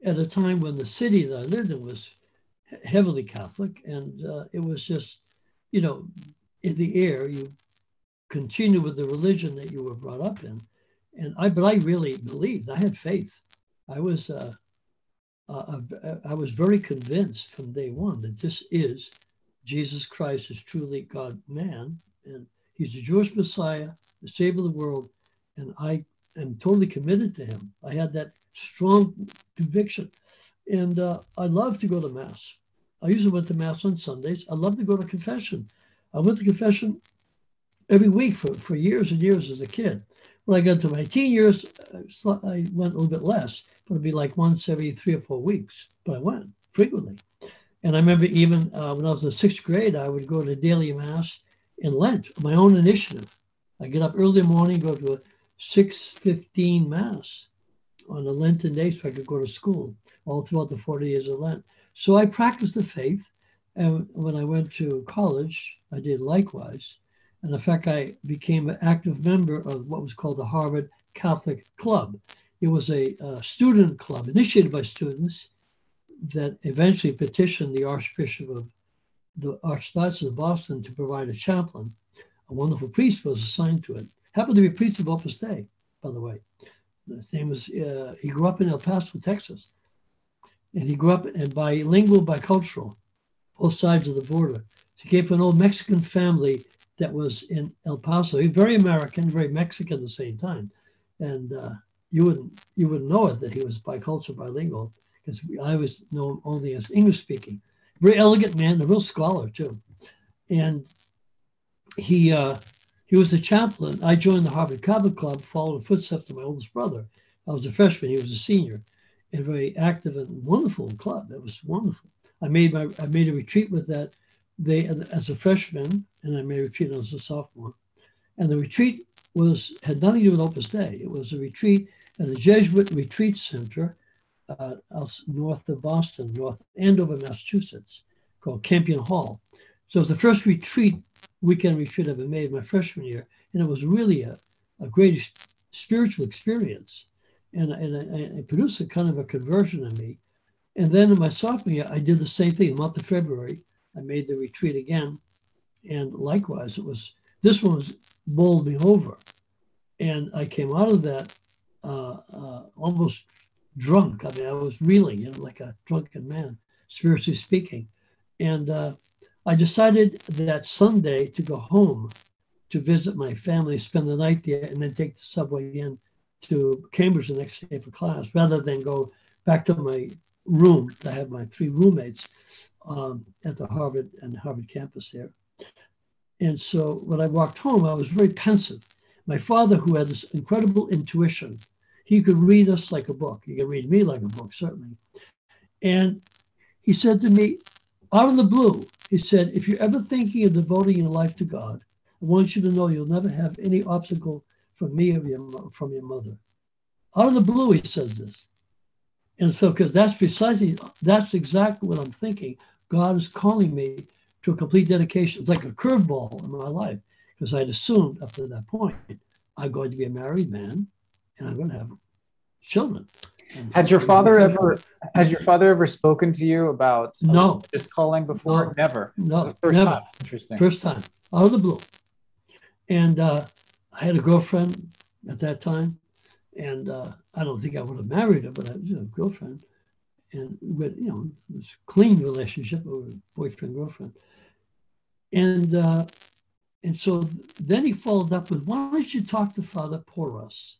at a time when the city that I lived in was heavily Catholic, and it was just, in the air. You continue with the religion that you were brought up in, but I really believed. I had faith. I was very convinced from day one that this is Jesus Christ is truly God man, and he's the Jewish Messiah, the Savior of the world, and I am totally committed to him. I had that strong conviction, and I love to go to Mass. I usually went to Mass on Sundays. I love to go to confession. I went to confession every week for years and years as a kid. When I got to my teen years, I went a little bit less, but it'd be like once every 3 or 4 weeks. But I went frequently. And I remember even when I was in the 6th grade, I would go to daily Mass in Lent, my own initiative. I get up early in the morning, go to a 6:15 Mass on a Lenten day so I could go to school all throughout the 40 days of Lent. So I practiced the faith. And when I went to college, I did likewise. And in fact, I became an active member of what was called the Harvard Catholic Club. It was a student club initiated by students that eventually petitioned the Archbishop of the Archdiocese of Boston to provide a chaplain. A wonderful priest was assigned to it. Happened to be a priest of Opus Dei, by the way. His name was, he grew up in El Paso, Texas. And he grew up bilingual, bicultural, both sides of the border. He came from an old Mexican family that was in El Paso. He was very American, very Mexican at the same time. And you wouldn't know it that he was bicultural, bilingual, because I was known only as English speaking. Very elegant man, a real scholar too. And he was the chaplain. I joined the Harvard Catholic Club, followed the footsteps of my oldest brother. I was a freshman, he was a senior, and very active and wonderful club. It was wonderful. I made a retreat with that as a freshman, and I made a retreat as a sophomore. And the retreat had nothing to do with Opus Dei. It was a retreat at a Jesuit retreat center north of Boston, north Andover, Massachusetts, called Campion Hall. So it was the first weekend retreat I ever made my freshman year, and it was really a great spiritual experience. And it produced a kind of a conversion in me. And then in my sophomore year, I did the same thing. In the month of February, I made the retreat again. And likewise, this one bowled me over. And I came out of that almost drunk. I mean, I was reeling, like a drunken man, spiritually speaking. And I decided that Sunday to go home to visit my family, spend the night there, and then take the subway in to Cambridge the next day for class, rather than go back to my room. I had my 3 roommates at the Harvard campus there. And so when I walked home, I was very pensive. My father, who had this incredible intuition, he could read us like a book. He could read me like a book, certainly. And he said to me, out of the blue, he said, if you're ever thinking of devoting your life to God, I want you to know you'll never have any obstacle from me or from your mother. Out of the blue, he says this. And so, because that's exactly what I'm thinking. God is calling me to a complete dedication. It's like a curveball in my life, because I'd assumed up to that point, I'm going to be a married man and I'm going to have children. Had your father ever spoken to you about No. just calling before? No. Never. No, First never. time. Interesting. First time, out of the blue. And I had a girlfriend at that time, and I don't think I would have married her, but I was a girlfriend, and with it was a clean relationship, or boyfriend girlfriend, and so then he followed up with, "Why don't you talk to Father Porras,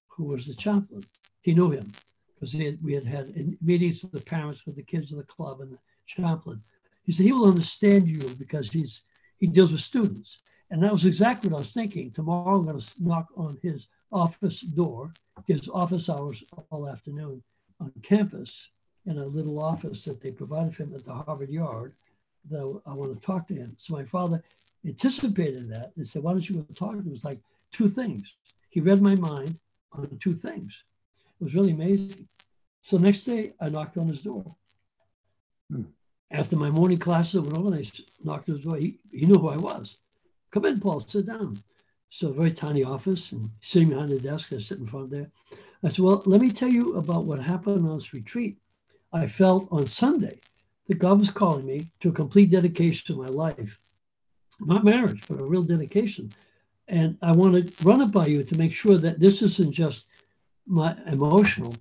who was the chaplain?" He knew him because we had meetings with the parents, with the kids of the club, and the chaplain. He said he will understand you because he deals with students. And that was exactly what I was thinking. Tomorrow I'm going to knock on his office door, his office hours all afternoon on campus, in a little office that they provided for him at the Harvard Yard, that I want to talk to him. So my father anticipated that and said, "Why don't you go talk to him?" It was like two things. He read my mind on two things. It was really amazing. So the next day I knocked on his door. After my morning classes went over, I knocked on his door. He knew who I was. "Come in, Paul, sit down." So a very tiny office, and sitting behind the desk, I sit in front there. I said, "Well, let me tell you about what happened on this retreat. I felt on Sunday that God was calling me to a complete dedication to my life. Not marriage, but a real dedication. And I want to run it by you to make sure that this isn't just my emotional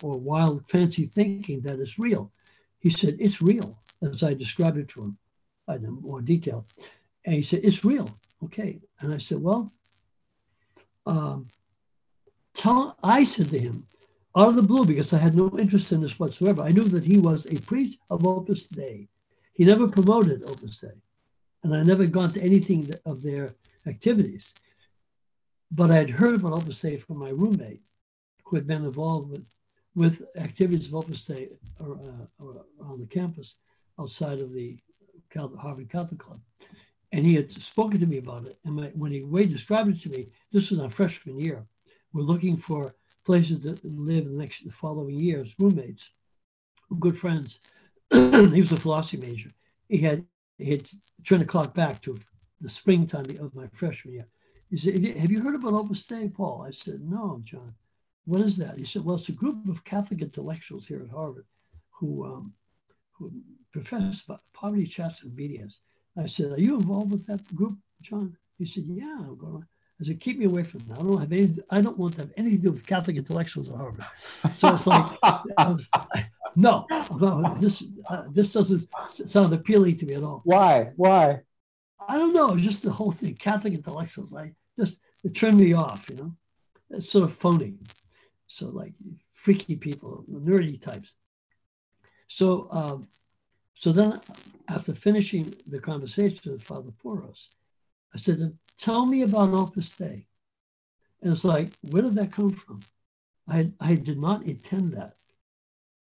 or wild, fancy thinking, that it's real." He said, "It's real," as I described it to him in more detail. And he said, "It's real." Okay. And I said, "Well, I said to him, out of the blue, because I had no interest in this whatsoever. I knew that he was a priest of Opus Dei. He never promoted Opus Dei. And I never gone to anything of their activities. But I had heard about Opus Dei from my roommate, who had been involved with activities of Opus Dei on the campus outside of the Harvard Catholic Club. And he had spoken to me about it. And when he described it to me, this was our freshman year. We're looking for places to live in the following years, roommates, good friends. He was a philosophy major. He had turned the clock back to the springtime of my freshman year. He said, "Have you heard about Opus Dei, Paul?" I said, "No, John. What is that?" He said, "Well, it's a group of Catholic intellectuals here at Harvard who profess poverty, chastity, and obedience." I said, "Are you involved with that group, John?" He said, "Yeah, I'm going." I said, "Keep me away from that. I don't want to have anything to do with Catholic intellectuals at Harvard." So it's like, no, this doesn't sound appealing to me at all. Why? I don't know. Just the whole thing, Catholic intellectuals, it turned me off. It's sort of phony. So like freaky people, nerdy types. So then after finishing the conversation with Father Porras, I said, "Tell me about Opus Dei." And it's like, where did that come from? I did not intend that.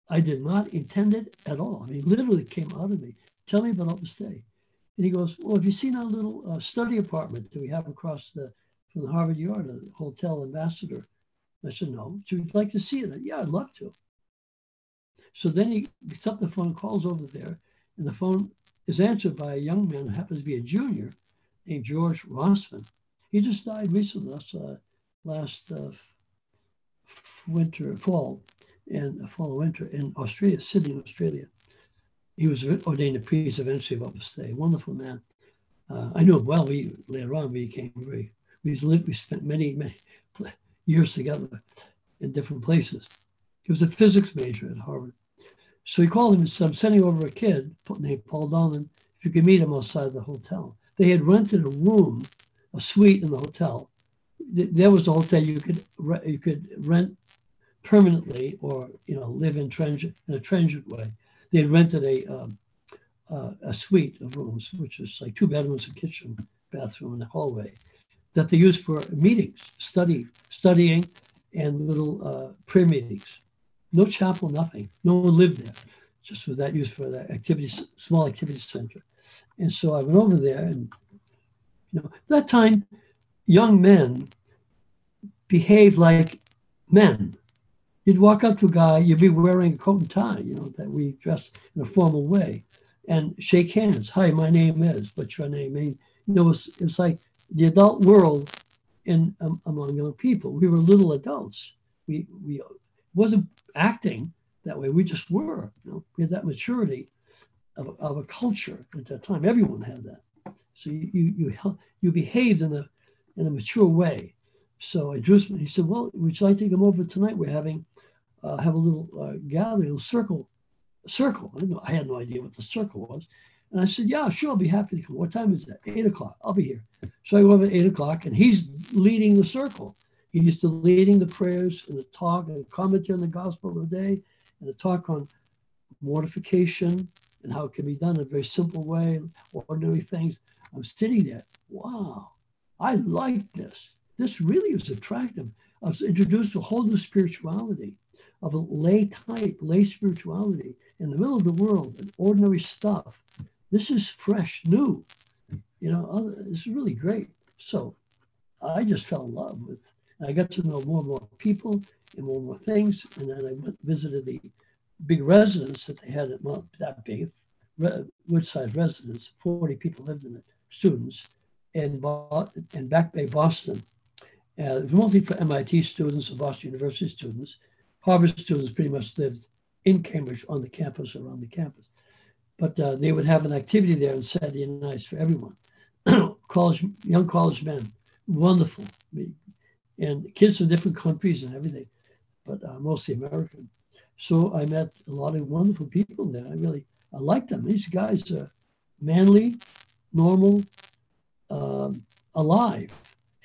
I did not intend it at all. I mean, literally came out of me. "Tell me about Opus Dei." And he goes, "Well, have you seen our little study apartment that we have across from the Harvard Yard, the Hotel Ambassador?" I said, "No." "So you'd like to see it?" "Yeah, I'd love to." So then he picks up the phone, calls over there, and the phone is answered by a young man who happens to be a junior named George Rossman. He just died recently, last fall or winter in Australia, Sydney, Australia. He was ordained a priest eventually of Opus Dei. Wonderful man. I knew him well. Later on we spent many years together in different places. He was a physics major at Harvard. So he called him and said, "I'm sending over a kid named Paul Donlan. If you could meet him outside the hotel." They had rented a room, a suite in the hotel. There was a hotel you could rent permanently, or live in a transient way. They had rented a suite of rooms, which is like 2 bedrooms, a kitchen, bathroom, and a hallway, that they used for meetings, studying, and little prayer meetings. No chapel, nothing. No one lived there. Just was that used for the small activity center. And so I went over there, and that time, young men behaved like men. You'd walk up to a guy, you'd be wearing a coat and tie, that we dress in a formal way, and shake hands. "Hi, my name is," "What's your name?" I mean, it's like the adult world among young people. We were little adults. We wasn't acting that way. We just were. We had that maturity of a culture at that time. Everyone had that. So you behaved in a mature way. So I just, he said, well, would you like to come over tonight? We're having have a little gathering, a little circle. I had no idea what the circle was. And I said, yeah, sure, I'll be happy to come. What time is that? 8 o'clock. I'll be here. So I go over at 8 o'clock, and he's leading the circle. He used to leading the prayers and the talk and commentary on the gospel of the day and the talk on mortification and how it can be done in a very simple way, ordinary things. I'm sitting there. Wow, I like this. This really is attractive. I was introduced to a whole new spirituality of a lay type, lay spirituality in the middle of the world and ordinary stuff. This is fresh, new. This is really great. So I just fell in love with, I got to know more and more people and more things. And then I visited the big residence that they had, not that big, Woodside residence, 40 people lived in it, students, in Back Bay, Boston. Mostly for MIT students and Boston University students. Harvard students pretty much lived in Cambridge on the campus, around the campus. But they would have an activity there on Saturday nights for everyone. Young college men, wonderful. And kids from different countries and everything, but mostly American. So I met a lot of wonderful people there. I liked them. These guys are manly, normal, alive,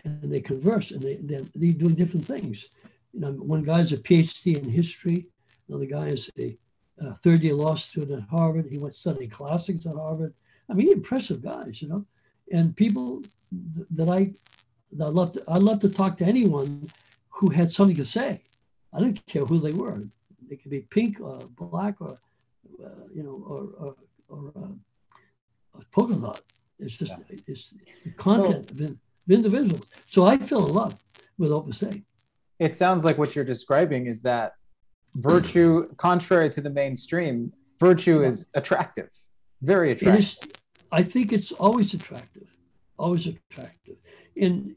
and they converse, and they do different things. One guy's a PhD in history. Another guy is a third-year law student at Harvard. He went to study classics at Harvard. I mean, impressive guys, and people that I love to talk to anyone who had something to say. I didn't care who they were. They could be pink or black or polka dot. It's just it's the content of individuals. So I fell in love with Opus Dei. It sounds like what you're describing is that virtue, contrary to the mainstream, virtue is attractive, very attractive. I think it's always attractive, And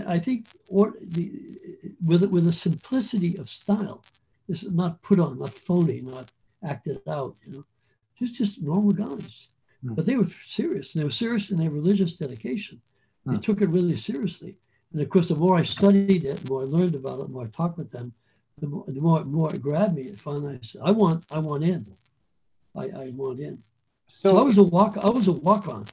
I think with a simplicity of style, this is not put on, not phony, not acted out, just normal guys. But they were serious. They were serious in their religious dedication. They took it really seriously. And of course, the more I studied it, the more I learned about it, the more I talked with them, the more it grabbed me. And finally, I said, I want in. I want in. So I was a walk-on,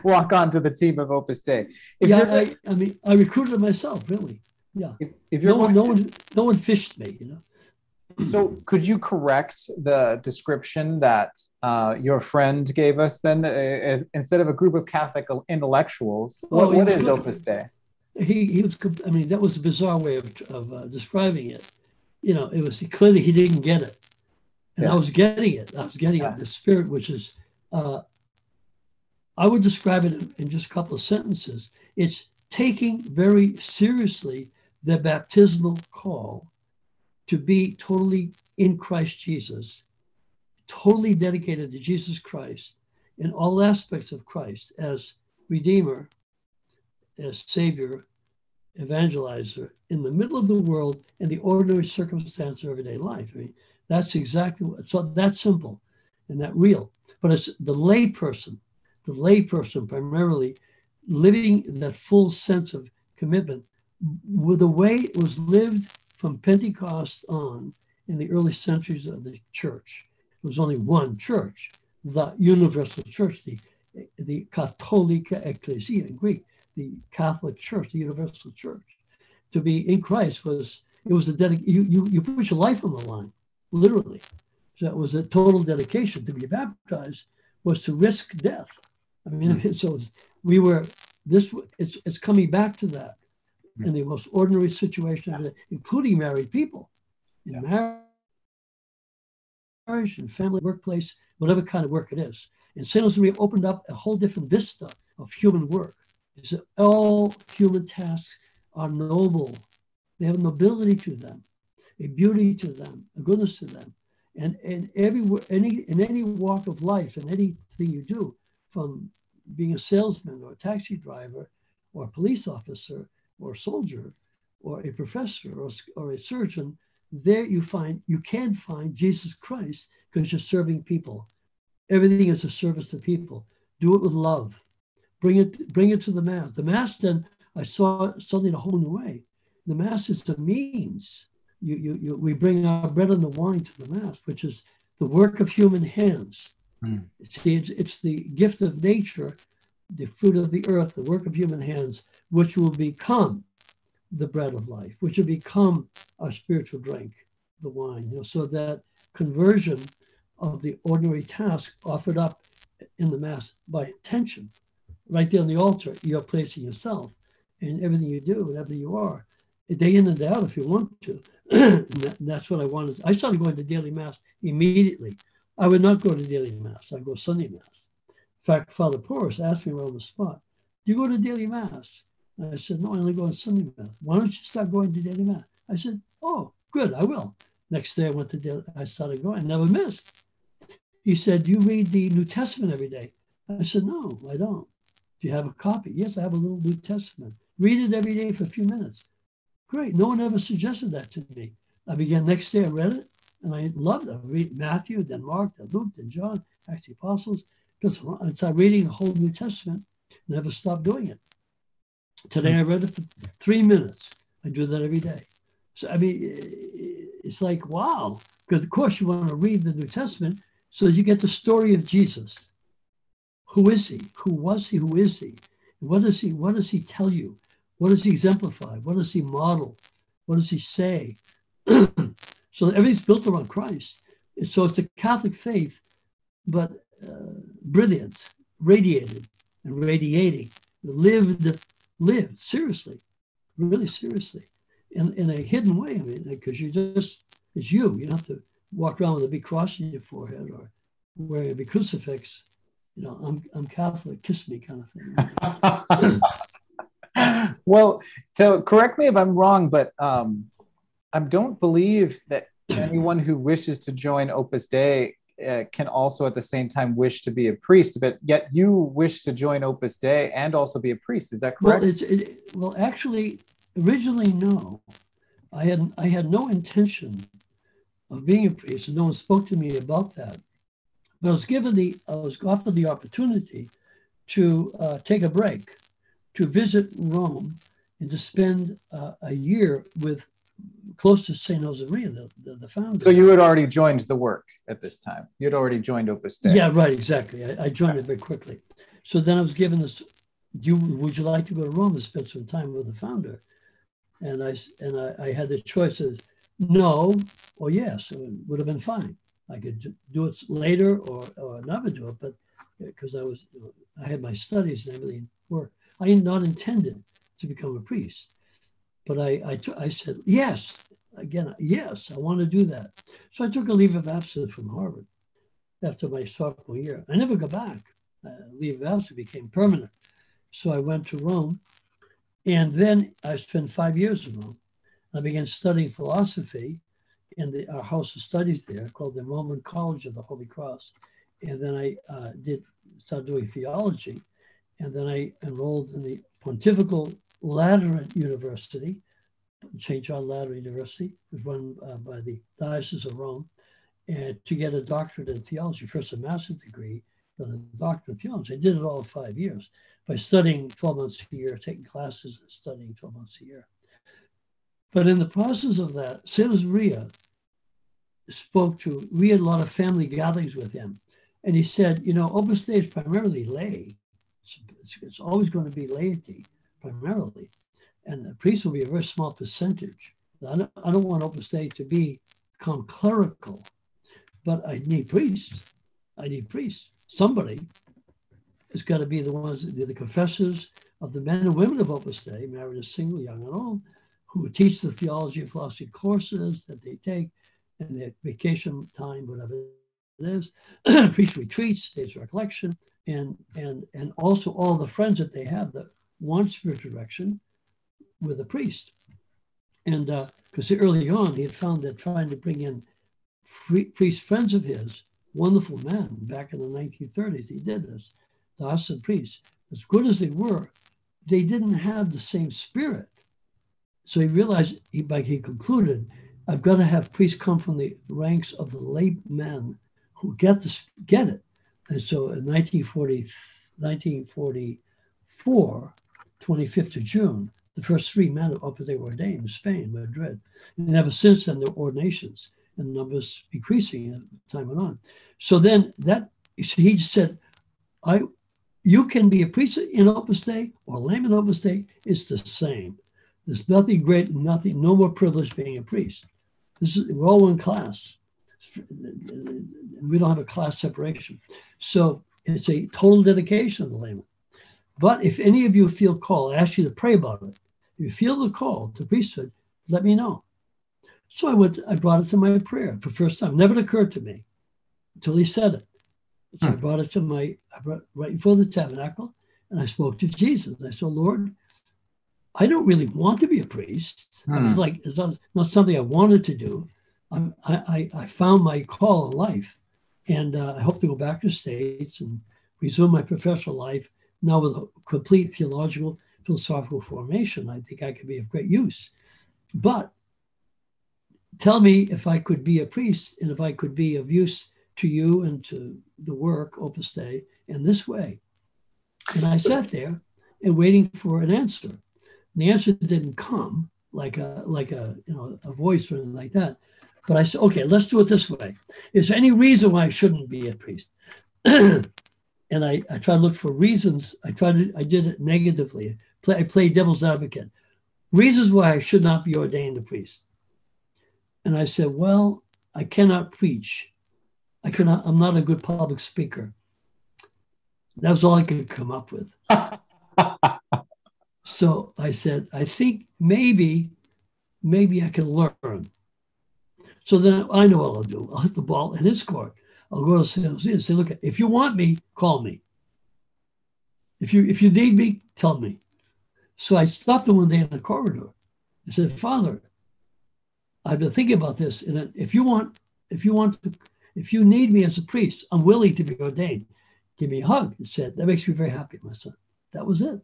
Walk on to the team of Opus Dei. I recruited myself, really. Yeah. If you're no one fished me, So could you correct the description that your friend gave us then? Instead of a group of Catholic intellectuals, what is Opus Dei? He was, that was a bizarre way of describing it. It was clearly he didn't get it. And I was getting it. The spirit, which is, I would describe it in just a couple of sentences. It's taking very seriously the baptismal call to be totally in Christ Jesus, totally dedicated to Jesus Christ in all aspects of Christ as Redeemer, as Savior, evangelizer in the middle of the world in the ordinary circumstance of everyday life. That's exactly what, so that's simple and that real. But it's the lay person primarily living that full sense of commitment with the way it was lived from Pentecost on in the early centuries of the church. There was only one church, the universal church, the Katholika Ekklesia in Greek, the Catholic Church, the universal church. To be in Christ you put your life on the line, literally. So it was a total dedication. To be baptized was to risk death. So it's coming back to that. In the most ordinary situation, including married people, in marriage and family, workplace, whatever kind of work it is. And St. Josemaria opened up a whole different vista of human work. It's that all human tasks are noble. They have a nobility to them, a beauty to them, a goodness to them. And in any walk of life, and anything you do, from being a salesman or a taxi driver or a police officer or soldier, or a professor or a surgeon, there you can find Jesus Christ because you're serving people. Everything is a service to people. Do it with love. Bring it to the Mass. The Mass, then I saw something a whole new way. The Mass is the means. We bring our bread and the wine to the Mass, which is the work of human hands. See, it's the gift of nature, the fruit of the earth, the work of human hands, which will become the bread of life, which will become our spiritual drink, the wine. So that conversion of the ordinary task offered up in the Mass by intention, right there on the altar, you're placing yourself in everything you do, whatever you are, day in and day out if you want to. And that's what I wanted. I started going to daily Mass immediately. I would not go to daily Mass. I'd go Sunday Mass. In fact, Father Porras asked me on the spot, do you go to daily Mass? And I said, no, I only go on Sunday Mass. Why don't you start going to daily Mass? I said, oh, good, I will. Next day I started going. I never missed. He said, do you read the New Testament every day? I said, no, I don't. Do you have a copy? Yes, I have a little New Testament. Read it every day for a few minutes. Great. No one ever suggested that to me. I began next day, I read it, and I loved it. I read Matthew, then Mark, then Luke, then John, Acts of the Apostles. I started reading the whole New Testament, never stopped doing it. Today I read it for 3 minutes. I do that every day. So, I mean, it's like, wow. Because, of course, you want to read the New Testament so you get the story of Jesus. Who is he? Who was he? Who is he? What does he tell you? What does he exemplify? What does he model? What does he say? So everything's built around Christ. So it's the Catholic faith, but brilliant, radiated, and radiating, lived seriously, really seriously, in a hidden way. I mean, because it's you. You don't have to walk around with a big cross on your forehead or wearing a big crucifix. I'm Catholic, kiss me kind of thing. Well, so correct me if I'm wrong, but I don't believe that anyone who wishes to join Opus Dei can also at the same time wish to be a priest, but yet you wish to join Opus Dei and also be a priest. Is that correct? Well, actually, originally, no. I had no intention of being a priest, and no one spoke to me about that. But I was offered the opportunity to take a break, to visit Rome, and to spend a year close to St. Josemaria, the founder. So you had already joined the work at this time. You had already joined Opus Dei. Yeah, right, exactly. I joined it very quickly. So then I was given this, would you like to go to Rome and spend some time with the founder? And I had the choice of no or yes. It would have been fine. I could do it later or never do it, but because I had my studies and everything work. I had not intended to become a priest, but I said, yes, again, yes, I want to do that. So I took a leave of absence from Harvard after my sophomore year. I never got back. Leave of absence became permanent. So I went to Rome, and then I spent 5 years in Rome. I began studying philosophy in our house of studies there called the Roman College of the Holy Cross. And then I started doing theology. And then I enrolled in the Pontifical Lateran University, St. John Lateran University, was run by the Diocese of Rome, and to get a doctorate in theology, first a master's degree, then a doctorate in theology. I did it all in 5 years by studying 12 months a year, taking classes and studying 12 months a year. But in the process of that, St. Josemaria we had a lot of family gatherings with him. And he said, Opus Dei is primarily lay. It's always going to be laity, primarily. And the priests will be a very small percentage. I don't want Opus Dei to become clerical, but I need priests. Somebody has got to be the confessors of the men and women of Opus Dei, married and single, young and old, who teach the theology and philosophy courses that they take in their vacation time, whatever it is, priest retreats, days of recollection, and also all the friends that they have that want spiritual direction with a priest. And because early on he had found that trying to bring in priest friends of his, wonderful men, back in the 1930s, he did this, the Diocesan priests, as good as they were, they didn't have the same spirit. So he realized, he concluded, I've got to have priests come from the ranks of the laymen who get it. And so in 1944, 25th of June, the first 3 men of Opus Dei were ordained in Spain, Madrid. And ever since then, there were ordinations and numbers increasing as time went on. So then he just said, you can be a priest in Opus Dei or layman in Opus Dei, it's the same. There's nothing great, no more privilege being a priest. We're all one class. We don't have a class separation. So it's a total dedication of the layman. But if any of you feel called, I ask you to pray about it. If you feel the call to priesthood, let me know. So I brought it to my prayer for the first time. It never occurred to me until he said it. So I brought it right before the tabernacle, and I spoke to Jesus. I said, Lord, I don't really want to be a priest. It's not something I wanted to do. I found my call in life, and I hope to go back to the States and resume my professional life now with a complete theological, philosophical formation. I think I could be of great use. But tell me if I could be a priest and if I could be of use to you and to the work, Opus Dei, in this way. And I sat there and waiting for an answer. And the answer didn't come like a voice or anything like that. But I said, okay, let's do it this way. Is there any reason why I shouldn't be a priest? And I tried to look for reasons. I did it negatively. I played devil's advocate. Reasons why I should not be ordained a priest. And I said, well, I cannot preach. I'm not a good public speaker. That was all I could come up with. So I said, I think maybe I can learn. So then I know what I'll do. I'll hit the ball in his court. I'll go to San Jose and say, look, if you want me, call me. If you need me, tell me. So I stopped him one day in the corridor. I said, Father, I've been thinking about this. And if you need me as a priest, I'm willing to be ordained. Give me a hug. He said, that makes me very happy, my son. That was it.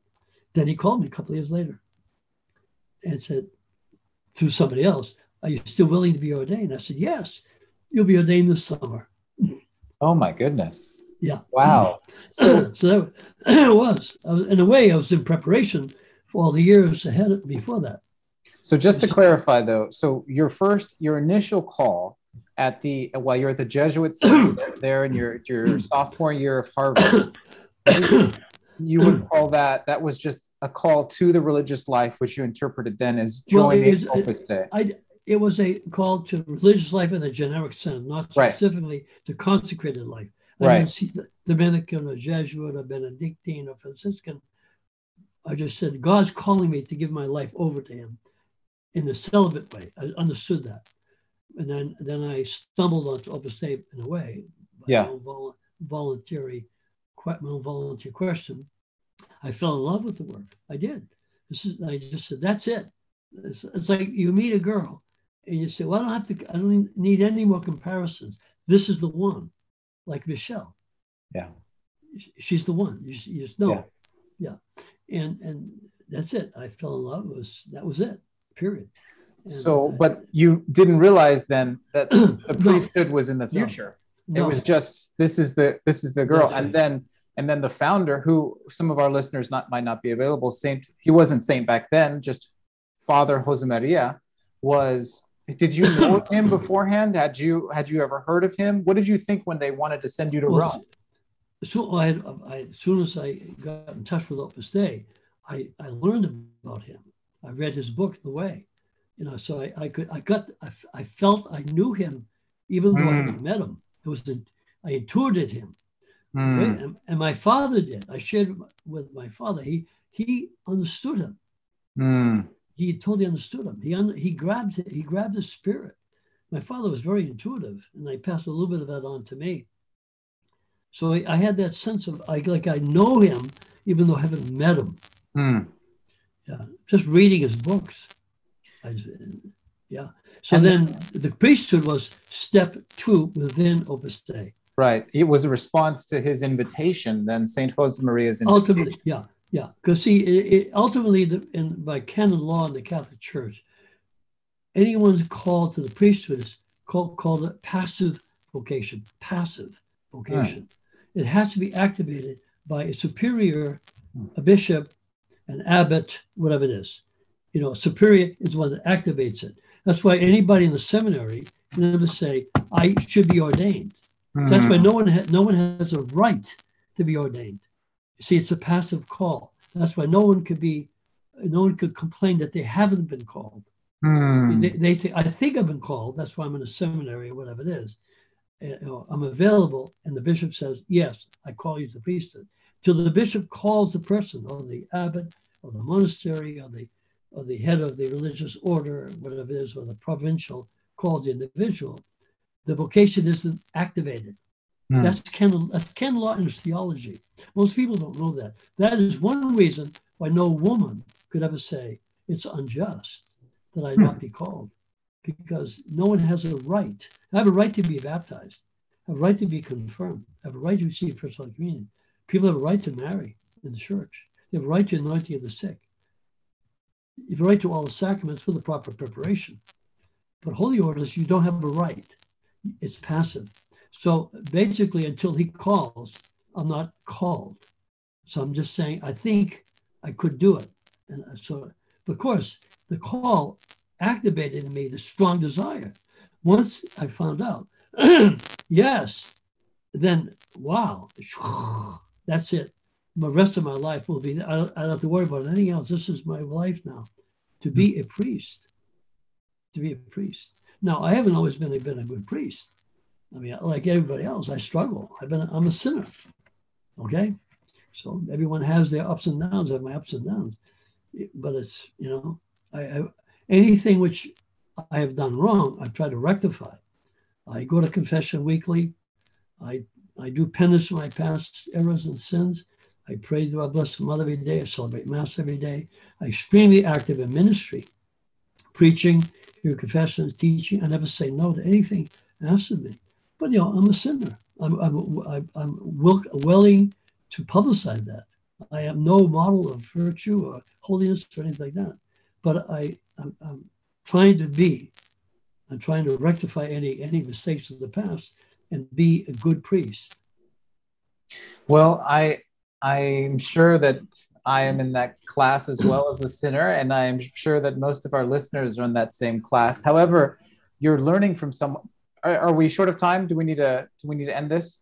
Then he called me a couple of years later and said, through somebody else, are you still willing to be ordained? I said, yes, you'll be ordained this summer. Oh my goodness. Yeah. Wow. So that it was. In a way, I was in preparation for all the years ahead before that. So just to clarify though, so your initial call while you're at the Jesuit Center there in your sophomore year of Harvard, you would call that was just a call to the religious life, which you interpreted then as joining Opus Dei. It was a call to religious life in the generic sense, not specifically to consecrated life. I didn't see the Dominican or Jesuit or Benedictine or Franciscan. I just said, God's calling me to give my life over to him in a celibate way. I understood that. And then I stumbled onto Opus Dei in a way. My own volunteer question. I fell in love with the work. I did. I just said, that's it. It's like you meet a girl and you say, well, I don't need any more comparisons. This is the one, like Michelle. Yeah. She's the one. You just know. Yeah. And that's it. I fell in love. That was it, period. And, but you didn't realize then that the priesthood was in the future. No. It was just, this is the girl. Right. And then the founder, who some of our listeners might not be available, he wasn't saint back then, just Father Josemaria was. Did you know him beforehand? Had you ever heard of him? What did you think when they wanted to send you to Rome? So as soon as I got in touch with Opus Dei, I learned about him. I read his book, The Way. So I felt I knew him, even though I hadn't met him. I intuited him. Right? And my father did. I shared with my father. He understood him. He totally understood him. He grabbed his spirit. My father was very intuitive, and I passed a little bit of that on to me. So I had that sense of I know him, even though I haven't met him. Yeah, just reading his books. So then the priesthood was step 2 within Opus Dei. Right. It was a response to his invitation, then St. Josemaria's invitation. Ultimately, yeah. Yeah, because see, ultimately, by canon law in the Catholic Church, anyone's called to the priesthood is called a passive vocation. Passive vocation. It has to be activated by a superior, a bishop, an abbot, whatever it is. You know, superior is one that activates it. That's why anybody in the seminary can never say, "I should be ordained." That's why no one has a right to be ordained. See, it's a passive call. That's why no one could complain that they haven't been called. They say, "I think I've been called. That's why I'm in a seminary or whatever it is. I'm available," and the bishop says, "Yes, I call you to the priesthood." Till the bishop calls the person, or the abbot, or the monastery, or the head of the religious order, whatever it is, or the provincial calls the individual, the vocation isn't activated. That's canon law and theology. Most people don't know that. That is one reason why no woman could ever say it's unjust that I not be called, because no one has a right. I have a right to be baptized. I have a right to be confirmed. I have a right to receive First Holy Communion. People have a right to marry in the church. They have a right to anointing of the sick. You have a right to all the sacraments with the proper preparation. But holy orders, you don't have a right. It's passive. So basically, until he calls, I'm not called. So I'm just saying, I think I could do it. And so, of course, the call activated in me the strong desire. Once I found out, yes, then wow, that's it. The rest of my life will be, I don't have to worry about anything else. This is my life now, to be a priest, to be a priest. Now, I haven't always been a good priest. I mean, like everybody else, I struggle. I'm a sinner, okay? So everyone has their ups and downs. I have my ups and downs. But it's, anything which I have done wrong, I've tried to rectify. I go to confession weekly. I do penance for my past errors and sins. I pray to our Blessed Mother every day. I celebrate Mass every day. I'm extremely active in ministry, preaching, hearing confessions, teaching. I never say no to anything asked of me. But, I'm a sinner. I'm willing to publicize that. I am no model of virtue or holiness or anything like that. But I'm trying to rectify any mistakes of the past and be a good priest. Well, I'm sure that I am in that class as well as a sinner, and I'm sure that most of our listeners are in that same class. However, you're learning from someone. Are we short of time? Do we need to end this?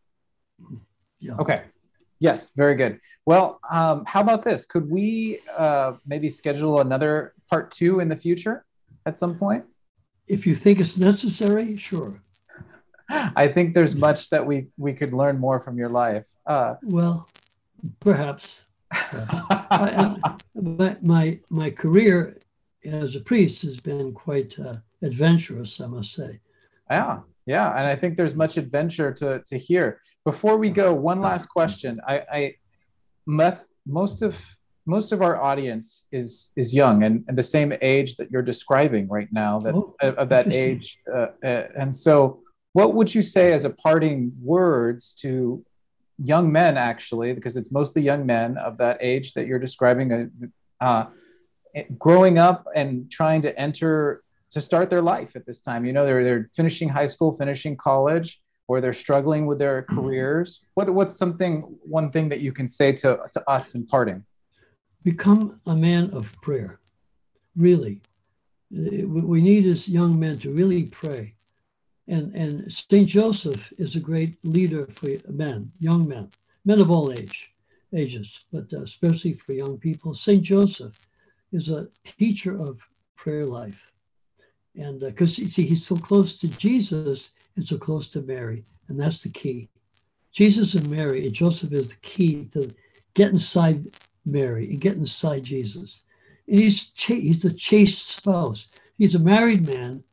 Yeah. Okay. Yes, very good. Well, how about this? Could we maybe schedule another part 2 in the future at some point? If you think it's necessary, sure. I think there's much that we could learn more from your life. Well, perhaps. My career as a priest has been quite adventurous, I must say. Yeah, and I think there's much adventure to hear. Before we go, one last question. Most of our audience is young and the same age that you're describing right now, of that age. And so, what would you say as a parting words to young men, actually, because it's mostly young men of that age that you're describing, growing up and trying to start their life at this time? They're finishing high school, finishing college, or they're struggling with their careers. What's one thing that you can say to us in parting? Become a man of prayer. Really. What we need is young men to really pray. And St. Joseph is a great leader for young men of all ages, but especially for young people. St. Joseph is a teacher of prayer life. And because he's so close to Jesus and so close to Mary, and that's the key. Jesus and Mary, and Joseph is the key to get inside Mary and get inside Jesus. And he's the chaste spouse. He's a married man,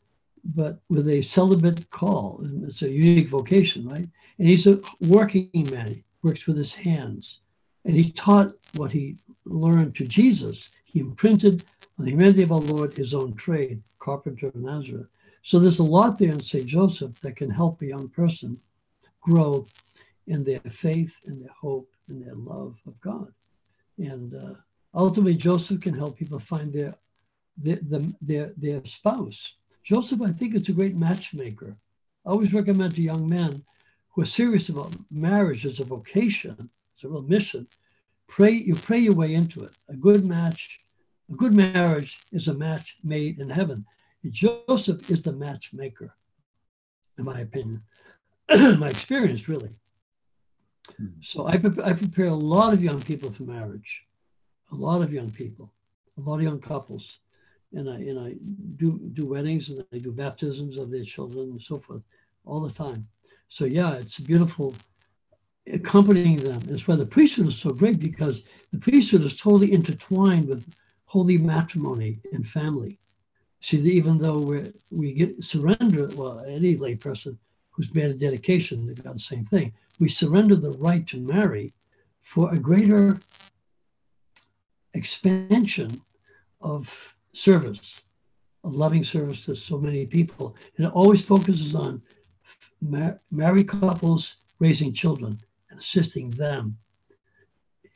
but with a celibate call. And it's a unique vocation, right? And he's a working man. He works with his hands. And he taught what he learned to Jesus. He imprinted on the humanity of our Lord his own trade, carpenter of Nazareth. So there's a lot there in St. Joseph that can help a young person grow in their faith and their hope and their love of God. And ultimately, Joseph can help people find their spouse. Joseph, I think, is a great matchmaker. I always recommend to young men who are serious about marriage as a vocation, as a real mission, you pray your way into it. A good marriage is a match made in heaven. And Joseph is the matchmaker, in my opinion, my experience, really. So I prepare a lot of young people for marriage, a lot of young people, a lot of young couples. And I do weddings, and I do baptisms of their children and so forth all the time. So yeah, it's beautiful accompanying them. That's why the priesthood is so great, because the priesthood is totally intertwined with holy matrimony and family. See, even though we get surrender, well, any lay person who's made a dedication, they've got the same thing. We surrender the right to marry for a greater expansion of service, of loving service to so many people. And it always focuses on married couples raising children and assisting them.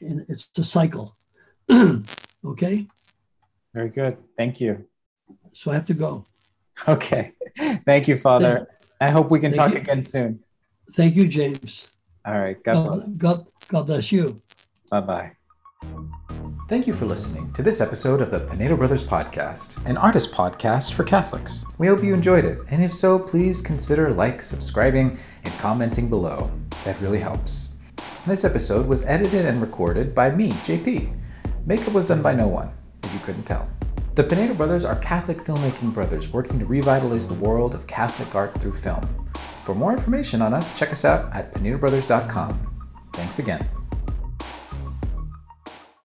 And it's a cycle. Okay? Very good. Thank you. So I have to go. Okay. Thank you, Father. I hope we can talk again soon. Thank you, James. All right. God bless. God bless you. Bye-bye. Thank you for listening to this episode of the Pinedo Brothers Podcast, an artist podcast for Catholics. We hope you enjoyed it, and if so, please consider subscribing, and commenting below. That really helps. This episode was edited and recorded by me, JP. Makeup was done by no one, if you couldn't tell. The Pinedo Brothers are Catholic filmmaking brothers working to revitalize the world of Catholic art through film. For more information on us, check us out at pinedobrothers.com. Thanks again.